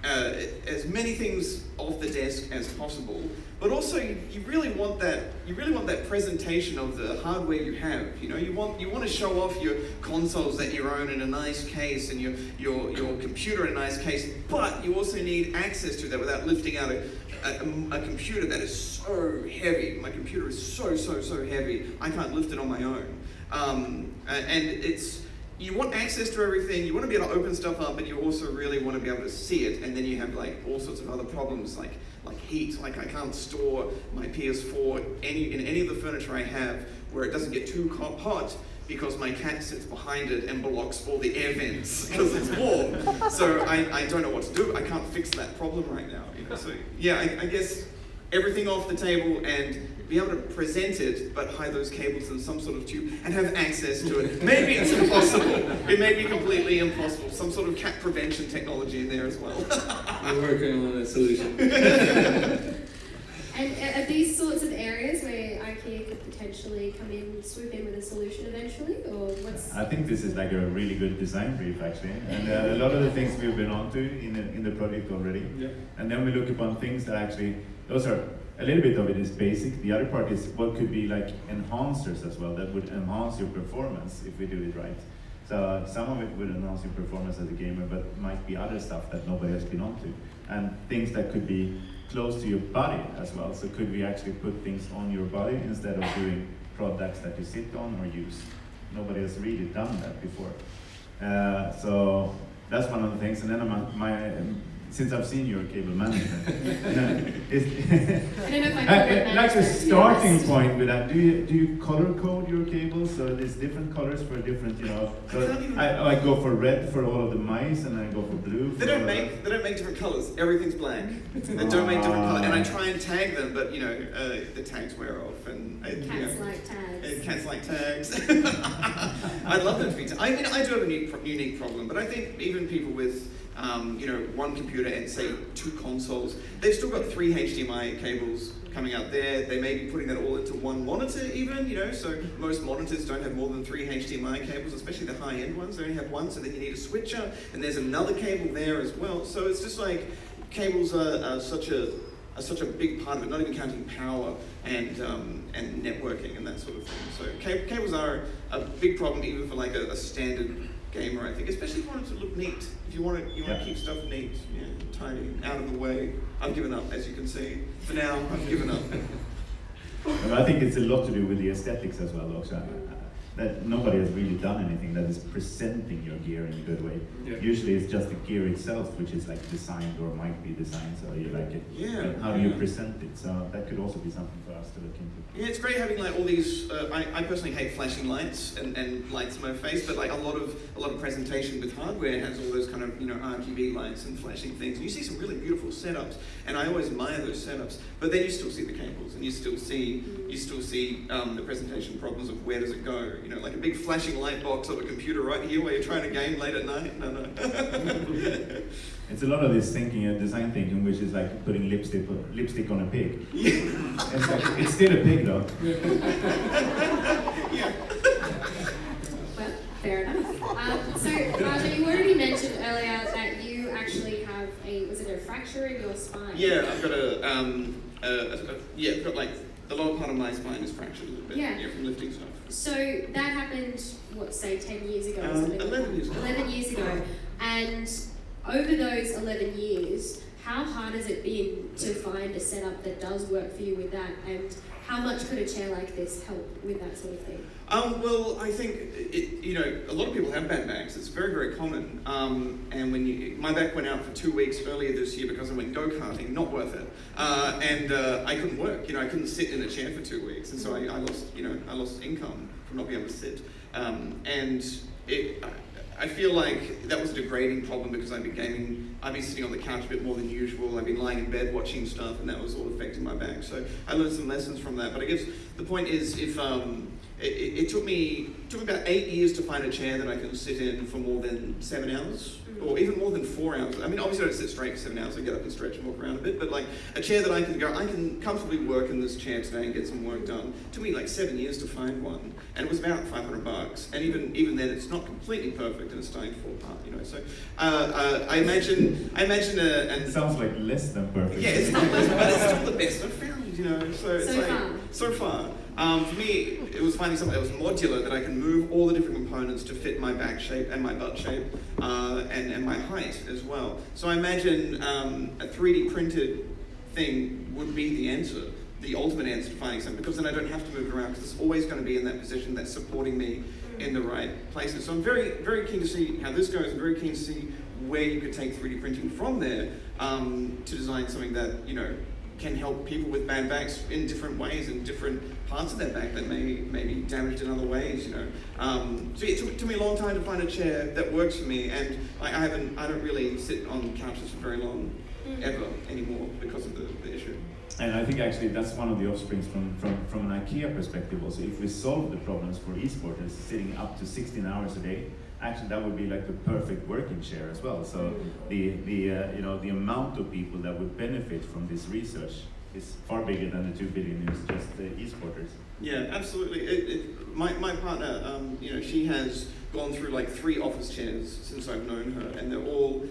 as many things off the desk as possible, but also you really want that presentation of the hardware you have. You know, you want to show off your consoles that you own in a nice case and your computer in a nice case, but you also need access to that without lifting out a computer that is so heavy. My computer is so heavy, I can't lift it on my own. And you want access to everything, you want to be able to open stuff up, but you also really want to be able to see it, and then you have like all sorts of other problems like heat. Like I can't store my PS4 in any of the furniture I have where it doesn't get too hot, because my cat sits behind it and blocks all the air vents because it's warm. So I don't know what to do. I can't fix that problem right now. You know? So yeah, I guess everything off the table and be able to present it, but hide those cables in some sort of tube and have access to it. Maybe it's impossible. It may be completely impossible. Some sort of cat prevention technology in there as well. We're working on a solution. And are these sorts of areas where IKEA could potentially swoop in with a solution eventually, or what's? I think this is like a really good design brief actually, and a lot of the things we've been onto in the project already. Yeah. And then we look upon things that actually, those are, a little bit of it is basic. The other part is what could be like enhancers as well that would enhance your performance if we do it right. So some of it would enhance your performance as a gamer, but might be other stuff that nobody has been onto. And things that could be close to your body as well. So could we actually put things on your body instead of doing products that you sit on or use? Nobody has really done that before. So that's one of the things. And then since I've seen your cable management, I don't know if I like the starting point with that. Do you color code your cables so there's different colors for different, you know? So I go for red for all of the mice, and I go for blue. They don't make different colors. Everything's black. They don't make different colors, and I try and tag them, but you know the tags wear off, and cats like tags. Cats like tags. I'd love them to be. I mean, I do have a unique problem, but I think even people with one computer and say 2 consoles, they've still got 3 HDMI cables coming out there. They may be putting that all into one monitor even, you know, so most monitors don't have more than 3 HDMI cables, especially the high-end ones. They only have 1, so then you need a switcher, and there's another cable there as well. So it's just like cables are such a big part of it, not even counting power and networking and that sort of thing. So cables are a big problem even for like a standard gamer, I think, especially if you want it to look neat. If you want to keep stuff neat, tidy, out of the way. I've given up, as you can see. For now, I've given up. I think it's a lot to do with the aesthetics as well, also. That nobody has really done anything that is presenting your gear in a good way. Yeah. Usually it's just the gear itself which is like designed or might be designed so you like it. Yeah. But how do you present it? So that could also be something for us to look into. Yeah, it's great having like all these. I personally hate flashing lights and lights in my face, but like a lot of presentation with hardware has all those kind of RGB lights and flashing things. And you see some really beautiful setups, and I always admire those setups. But then you still see the cables, and you still see the presentation problems of where does it go. You know, like a big flashing light box of a computer right here where you're trying to game late at night. No. It's a lot of this thinking, design thinking, which is like putting lipstick on a pig. It's still a pig though. Yeah. Well, fair enough. So, Bajo, you already mentioned earlier that you actually have was it a fracture in your spine? Yeah, I've got I've got like the lower part of my spine is fractured a little bit. Yeah, from lifting stuff. So that happened, say 10 years ago? 11 years ago. 11 years ago. And over those 11 years, how hard has it been to find a setup that does work for you with that? And how much could a chair like this help with that sort of thing? Well, I think a lot of people have bad backs. It's very, very common. And my back went out for 2 weeks earlier this year because I went go-karting, not worth it. And I couldn't work. I couldn't sit in a chair for 2 weeks, and so I lost income from not being able to sit. I feel like that was a degrading problem because I'd been gaming, I'd been sitting on the couch a bit more than usual, I'd been lying in bed watching stuff, and that was all affecting my back. So I learned some lessons from that. But I guess the point is, if it took me about 8 years to find a chair that I can sit in for more than 7 hours. or even more than 4 hours. I mean, obviously I don't sit straight for 7 hours. I get up and stretch and walk around a bit, but like a chair that I can comfortably work in this chair today and get some work done. Took me like 7 years to find one, and it was about $500. And even then, it's not completely perfect, and it's starting to fall apart. You know, so I imagine It sounds like less than perfect. yeah, it's not less, but it's still the best I've found. You know, so it's So like far. so far. For me, it was finding something that was modular, that I can move all the different components to fit my back shape and my butt shape, and my height as well. So I imagine a 3D printed thing would be the answer, the ultimate answer to finding something, because then I don't have to move it around, because it's always going to be in that position that's supporting me in the right places. So I'm very, very keen to see how this goes. I'm very keen to see where you could take 3D printing from there to design something that, you know, can help people with bad backs in different ways, in different parts of their back that may be damaged in other ways, you know. So it took me a long time to find a chair that works for me, and I don't really sit on couches for very long, ever anymore, because of the issue. And I think actually that's one of the offsprings from an IKEA perspective also. If we solve the problems for esporters sitting up to 16 hours a day, actually that would be like the perfect working chair as well. So the amount of people that would benefit from this research is far bigger than the 2 billion is just esporters. Yeah, absolutely. My partner, you know, she has gone through like 3 office chairs since I've known her, and they're all,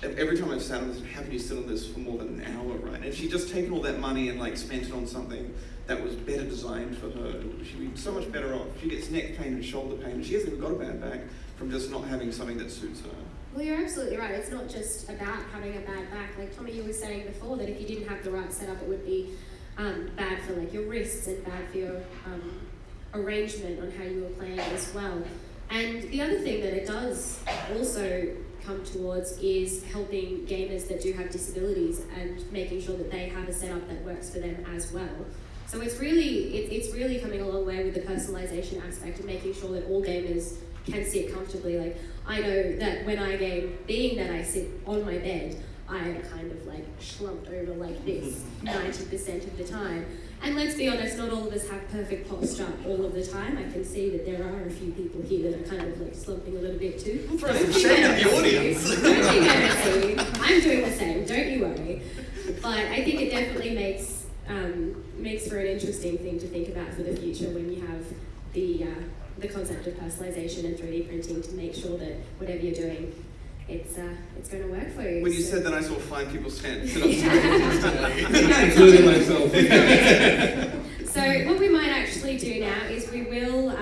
every time I've sat on this, how can you sit on this for more than an hour, right? And she'd just taken all that money and like spent it on something that was better designed for her. She'd be so much better off. She gets neck pain and shoulder pain, and she hasn't even got a bad back from just not having something that suits her. Well, you're absolutely right. It's not just about having a bad back. Like Tommy, you were saying before that if you didn't have the right setup, it would be bad for like your wrists and bad for your arrangement on how you were playing as well. And the other thing that it does also come towards is helping gamers that do have disabilities and making sure that they have a setup that works for them as well. So it's really coming a long way with the personalization aspect and making sure that all gamers can sit comfortably. Like, I know that when I game, being that I sit on my bed, I am kind of like slumped over like this 90% of the time. And let's be honest, not all of us have perfect posture all of the time. I can see that there are a few people here that are kind of like slumping a little bit too. I'm throwing some shade at the audience. Don't think I'm doing the same, don't you worry. But I think it definitely makes for an interesting thing to think about for the future when you have the concept of personalization and 3D printing to make sure that whatever you're doing, it's going to work for you. When you So- said that, I saw 5 people sit up straight instantly. Including myself. So what we might actually do now is we will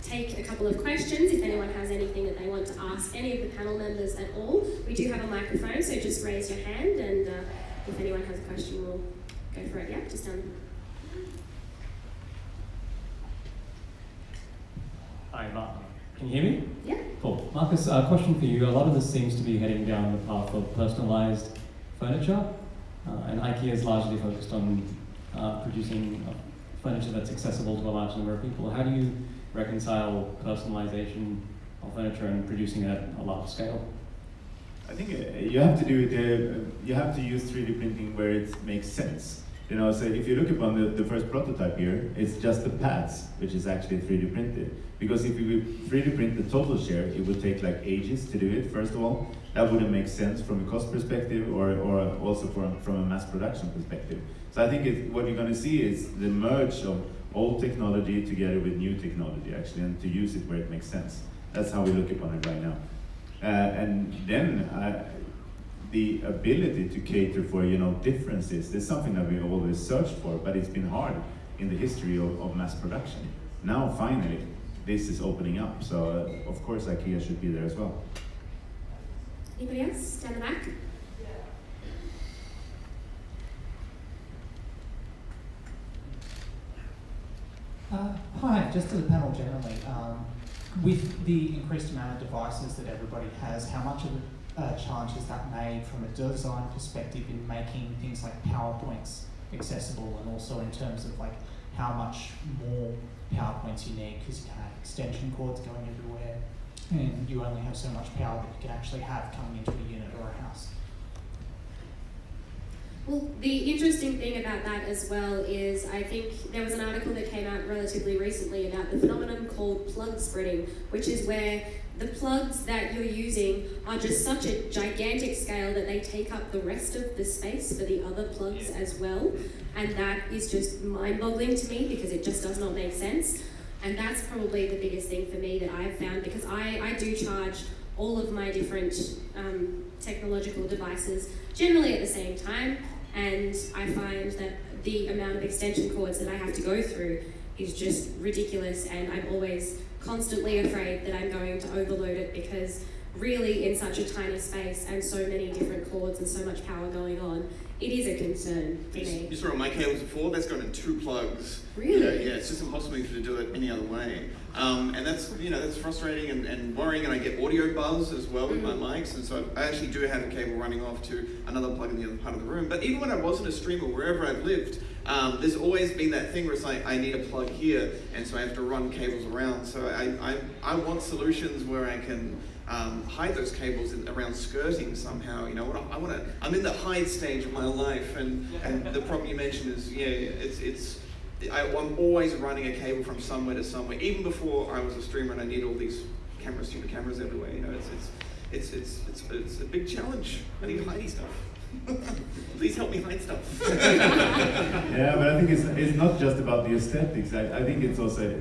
take a couple of questions if anyone has anything that they want to ask any of the panel members at all. We do have a microphone, so just raise your hand, and if anyone has a question, we'll go for it. Yeah, just down. Hi, Mark. Can you hear me? Yeah. Cool. Marcus, a question for you. A lot of this seems to be heading down the path of personalised furniture, and IKEA is largely focused on producing furniture that's accessible to a large number of people. How do you reconcile personalisation of furniture and producing it at a large scale? I think you have to do it. You have to use 3D printing where it makes sense. You know, so if you look upon the first prototype here, it's just the pads which is actually 3D printed. Because if you 3D print the total share, it would take like ages to do it. First of all, that wouldn't make sense from a cost perspective, or also from a mass production perspective. So I think what you're going to see is the merge of old technology together with new technology, actually, and to use it where it makes sense. That's how we look upon it right now. And then the ability to cater for differences is something that we always searched for, but it's been hard in the history of mass production. Now finally this is opening up, so of course IKEA should be there as well. Anybody else down the back? Hi, just to the panel generally. With the increased amount of devices that everybody has, how much of a challenge has that made from a design perspective in making things like PowerPoints accessible, and also in terms of like how much more PowerPoints you need, because you can have extension cords going everywhere and you only have so much power that you can actually have coming into a unit or a house? Well, the interesting thing about that as well is I think there was an article that came out relatively recently about the phenomenon called plug spreading, which is where the plugs that you're using are just such a gigantic scale that they take up the rest of the space for the other plugs as well. And that is just mind-boggling to me because it just does not make sense. And that's probably the biggest thing for me that I've found, because I do charge all of my different technological devices generally at the same time, and I find that the amount of extension cords that I have to go through is just ridiculous, and I'm always constantly afraid that I'm going to overload it, because really in such a tiny space and so many different cords and so much power going on, it is a concern for me. You saw on my cables before, that's going in 2 plugs. Really? Yeah, it's just impossible to do it any other way. And that's, that's frustrating and worrying, and I get audio buzz as well with my mics, and so I actually do have a cable running off to another plug in the other part of the room. But even when I wasn't a streamer, wherever I've lived, there's always been that thing where it's like, I need a plug here, and so I have to run cables around. So I want solutions where I can hide those cables around skirting somehow. I'm in the hide stage of my life, and the problem you mentioned is, I'm always running a cable from somewhere to somewhere. Even before I was a streamer, and I need all these stupid cameras everywhere. It's a big challenge. I need hidey stuff. Please help me hide stuff. Yeah, but I think it's not just about the aesthetics. I think it's also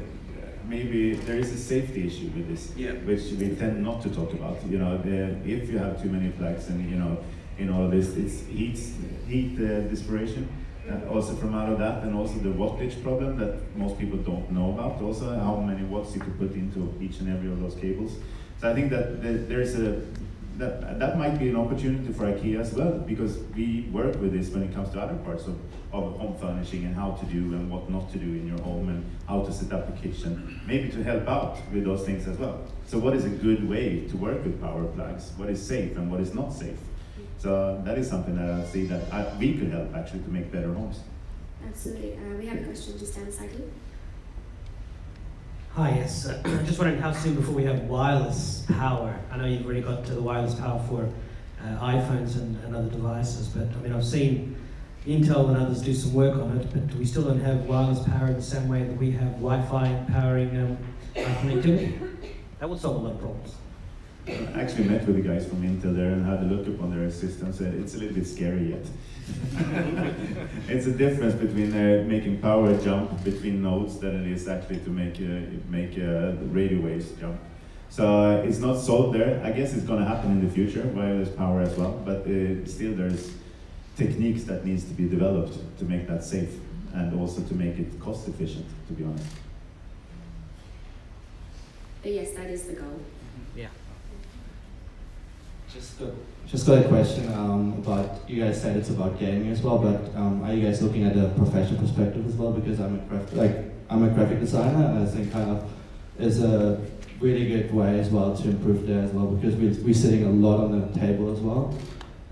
maybe there is a safety issue with this, which we tend not to talk about. If you have too many plugs, and in all this, it's heat dispersion. Also from out of that, and also the wattage problem that most people don't know about, also how many watts you could put into each and every of those cables. So I think that there's that might be an opportunity for IKEA as well, because we work with this when it comes to other parts of home furnishing, and how to do and what not to do in your home, and how to set up a kitchen, maybe to help out with those things as well. So what is a good way to work with power plugs? What is safe and what is not safe? So that is something that I see that we could help actually to make better homes. Absolutely. We have a question just down the side here. Hi, yes. Just wondering how soon before we have wireless power. I know you've already got to the wireless power for iPhones and other devices, but I mean, I've seen Intel and others do some work on it, but we still don't have wireless power in the same way that we have Wi-Fi powering our connectivity. That would solve a lot of problems. I actually met with the guys from Intel there and had a look upon their system, so it's a little bit scary yet. It's a difference between making power jump between nodes than it is actually to make radio waves jump. So it's not solved there. I guess it's going to happen in the future, wireless power as well, but still there's techniques that needs to be developed to make that safe, and also to make it cost efficient, to be honest. But yes, that is the goal. Yeah. Just got a question about, you guys said it's about gaming as well, but are you guys looking at a professional perspective as well? Because I'm a graphic designer, and I think kind of is a really good way as well to improve there as well, because we're sitting a lot on the table as well,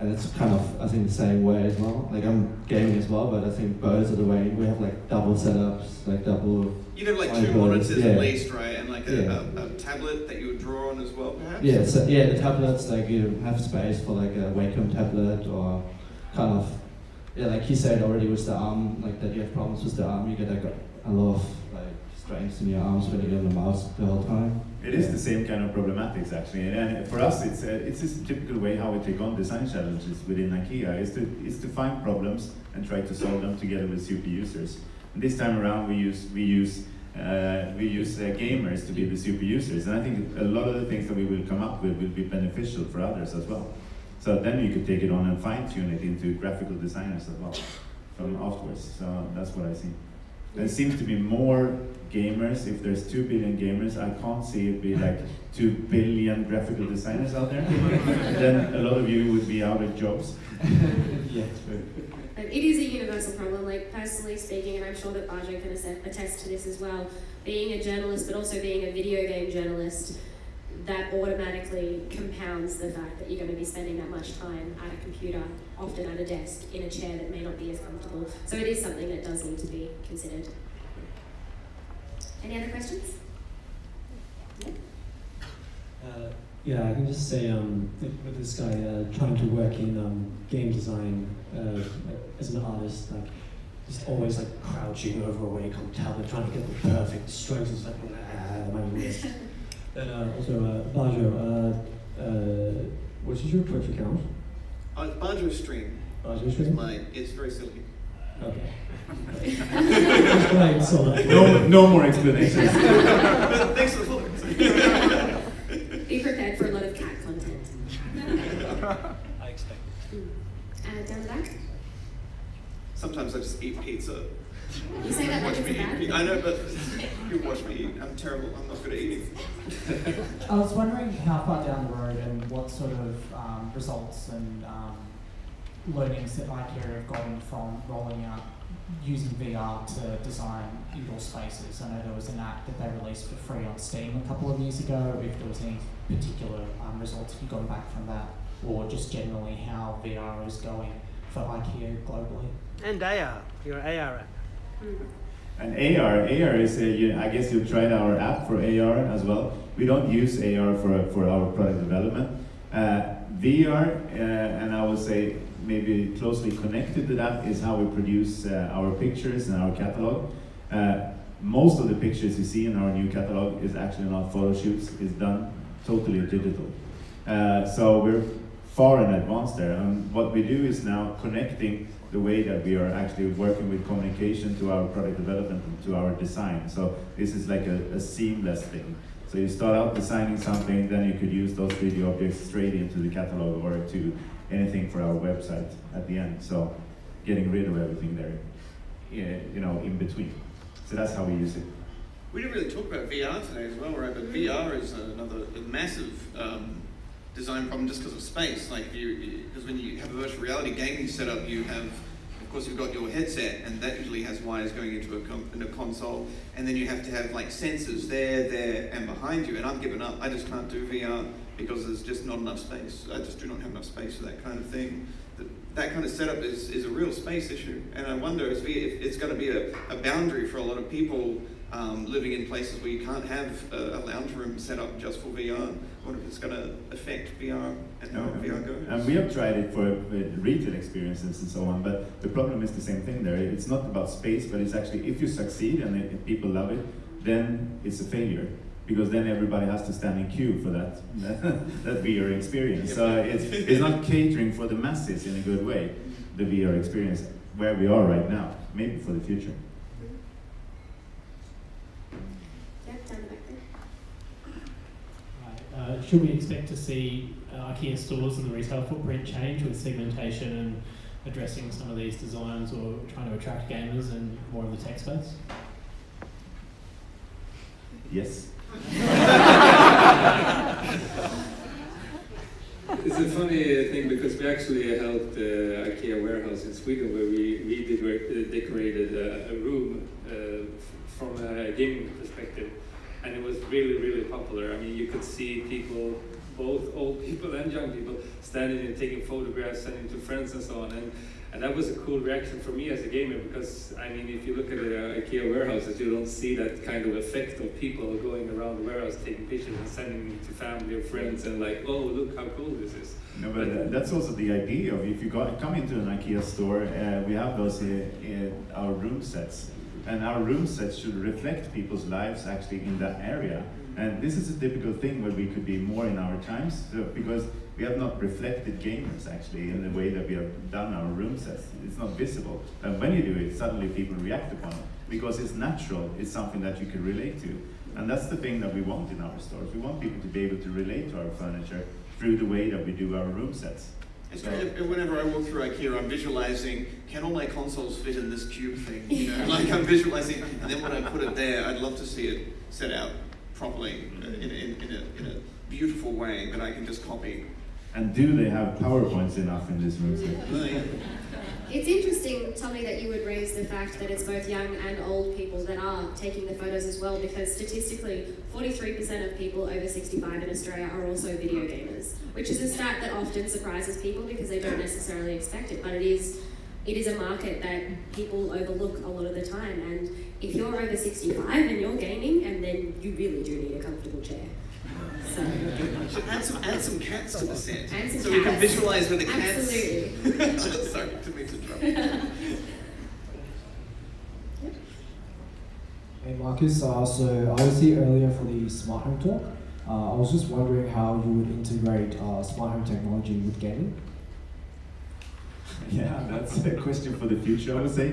and it's kind of, I think, the same way as well. Like, I'm gaming as well, but I think both are the way. We have like double setups, like double. You'd have like 2 monitors at least, right? And like a tablet that you would draw on as well, perhaps? Yeah, so the tablets, like you have space for like a Wacom tablet, or kind of, like you said already with the arm, like that you have problems with the arm, you get like a lot of like strains in your arms when you're on the mouse the whole time. It is the same kind of problematics actually, and for us it's a typical way how we take on design challenges within IKEA is to find problems and try to solve them together with super users. And this time around we use gamers to be the super users, and I think a lot of the things that we will come up with will be beneficial for others as well. So then you could take it on and fine tune it into graphical designers as well from afterwards. So that's what I see. There seems to be more gamers. If there's 2 billion gamers, I can't see it be like 2 billion graphical designers out there. Then a lot of you would be out of jobs. Yeah. It is a universal problem, like personally speaking, and I'm sure that Bajo can attest to this as well, being a journalist but also being a video game journalist, that automatically compounds the fact that you're going to be spending that much time at a computer, often at a desk, in a chair that may not be as comfortable. So it is something that does need to be considered. Any other questions? Yeah, I can just say with this guy trying to work in game design as an artist, like just always like crouching over a Wacom tablet, trying to get the perfect strokes. It's like, my wrist. And also, Bajo, what is your Twitch account? It's Bajo Stream. Bajo Stream? It's very silly. Okay. Right, so No more explanations. But thanks for the follow. Be prepared for a lot of cat content. I expect. Down the back. Sometimes I just eat pizza. You say that like Watch it's me bad? eat. I know, but you watch me eat. I'm terrible. I'm not good at eating. I was wondering how far down the road and what sort of results and learnings that IKEA have gotten from rolling out using VR to design indoor spaces. I know there was an app that they released for free on Steam a couple of years ago. If there was any particular results you got back from that, or just generally how VR is going for IKEA globally. And AR, your AR app. And AR is, I guess you tried our app for AR as well. We don't use AR for our product development. VR, and I would say maybe closely connected to that, is how we produce our pictures and our catalog. Most of the pictures you see in our new catalog is actually not photo shoots, it's done totally digital. So we're far in advance there. And what we do is now connecting the way that we are actually working with communication to our product development and to our design. So this is like a seamless thing. So you start out designing something, then you could use those 3D objects straight into the catalog or to anything for our website at the end. So getting rid of everything there, in between. So that's how we use it. We didn't really talk about VR today as well, right? But VR is another massive design problem just because of space. Like because when you have a virtual reality gaming setup, you have, of course, you've got your headset, and that usually has wires going into a console, and then you have to have like sensors there, and behind you. And I've given up. I just can't do VR because there's just not enough space. I just do not have enough space for that kind of thing. That kind of setup is a real space issue, and I wonder if it's going to be a boundary for a lot of people living in places where you can't have a lounge room set up just for VR. I wonder if it's going to affect VR and how VR goes. And we have tried it for retail experiences and so on, but the problem is the same thing there. It's not about space, but it's actually, if you succeed and if people love it, then it's a failure. Because then everybody has to stand in queue for that VR experience. So it's not catering for the masses in a good way, the VR experience, where we are right now, maybe for the future. Should we expect to see IKEA stores and the retail footprint change with segmentation and addressing some of these designs, or trying to attract gamers and more of the tech space? Yes. It's a funny thing because we actually helped IKEA warehouse in Sweden where we decorated a room from a gaming perspective, and it was really popular. I mean, you could see people, both old people and young people, standing and taking photographs, sending to friends and so on. And that was a cool reaction for me as a gamer, because I mean, if you look at the IKEA warehouses, you don't see that kind of effect of people going around the warehouse taking pictures and sending to family or friends and like, oh, look how cool this is. No, but that's also the idea of, if you come into an IKEA store, we have those our room sets, and our room sets should reflect people's lives actually in that area. And this is a typical thing where we could be more in our times, because we have not reflected gamers actually in the way that we have done our room sets. It's not visible. And when you do it, suddenly people react upon it, because it's natural, it's something that you can relate to. And that's the thing that we want in our stores. We want people to be able to relate to our furniture through the way that we do our room sets. It's whenever I walk through IKEA, I'm visualizing, can all my consoles fit in this cube thing? You know, like I'm visualizing, and then when I put it there, I'd love to see it set out properly in a beautiful way that I can just copy. And do they have PowerPoints enough in this room set? It's interesting, Tommy, that you would raise the fact that it's both young and old people that are taking the photos as well, because statistically, 43% of people over 65 in Australia are also video gamers, which is a stat that often surprises people because they don't necessarily expect it, but it is a market that people overlook a lot of the time. And if you're over 65 and you're gaming, and then you really do need a comfortable chair. So add some cats to the set, so cats. We can visualize where the cats. Absolutely. Sorry, to make some trouble. Hey Marcus, so I was here earlier for the smart home talk. I was just wondering how you would integrate smart home technology with gaming. Yeah, that's a question for the future, I would say.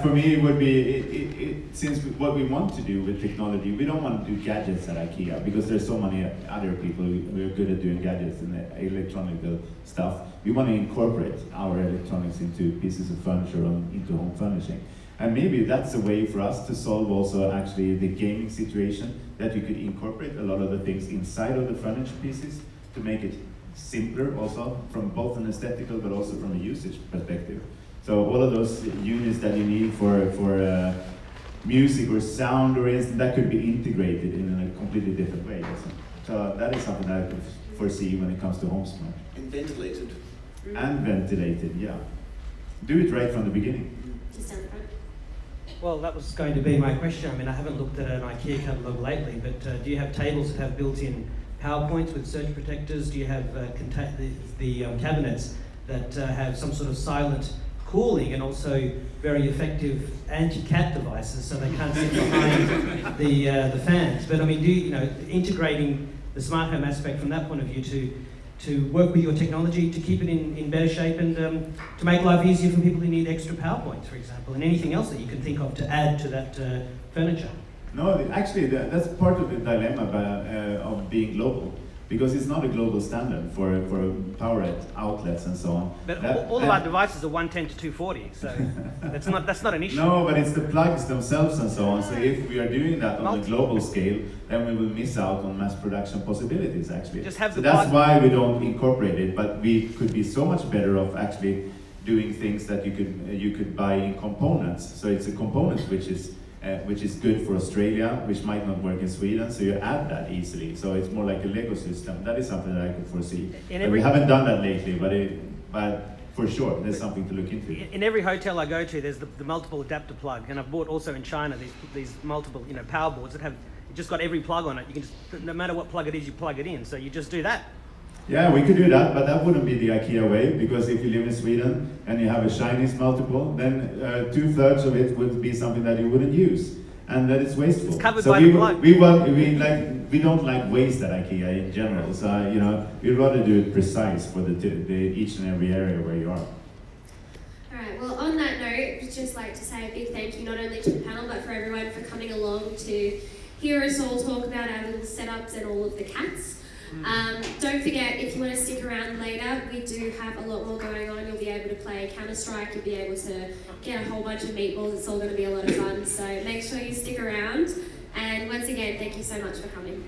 For me, it would be, since what we want to do with technology, we don't want to do gadgets at IKEA, because there's so many other people who are good at doing gadgets and electronic stuff. We want to incorporate our electronics into pieces of furniture or into home furnishing. And maybe that's a way for us to solve also actually the gaming situation, that you could incorporate a lot of the things inside of the furniture pieces to make it simpler also, from both an aesthetical but also from a usage perspective. So all of those units that you need for music or sound, or anything, that could be integrated in a completely different way. So that is something that I could foresee when it comes to home smart. And ventilated. And ventilated, yeah. Do it right from the beginning. Just down the front. Well, that was going to be my question. I mean, I haven't looked at an IKEA catalogue lately, but do you have tables that have built-in power points with surge protectors? Do you have the cabinets that have some sort of silent cooling and also very effective anti-cat devices, so they can't sit behind the fans? But I mean, integrating the smart home aspect from that point of view to work with your technology to keep it in better shape and to make life easier for people who need extra power points, for example, and anything else that you can think of to add to that furniture. No, actually, that's part of the dilemma of being global, because it's not a global standard for power outlets and so on. But all of our devices are 110 to 240, so that's not an issue. No, but it's the plugs themselves and so on. So if we are doing that on a global scale, then we will miss out on mass production possibilities, actually. Just have so the that's why we don't incorporate it, but we could be so much better off actually doing things that you could buy in components. So it's a component which is good for Australia, which might not work in Sweden, so you add that easily. So it's more like a Lego system. That is something that I could foresee. We haven't done that lately, but for sure, there's something to look into. In every hotel I go to, there's the multiple adapter plug, and I've bought also in China these multiple power boards that have just got every plug on it. You can just, no matter what plug it is, you plug it in. So you just do that. Yeah, we could do that, but that wouldn't be the IKEA way, because if you live in Sweden and you have a Chinese multiple, then 2/3 of it would be something that you wouldn't use, and that is wasteful. It's covered by the plug. We don't like waste at IKEA in general, so we'd rather do it precise for the each and every area where you are. Alright, well on that note, I'd just like to say a big thank you not only to the panel but for everyone for coming along to hear us all talk about our little setups and all of the cats. Don't forget, if you want to stick around later, we do have a lot more going on. You'll be able to play Counter-Strike, you'll be able to get a whole bunch of meatballs. It's all going to be a lot of fun, so make sure you stick around. And once again, thank you so much for coming.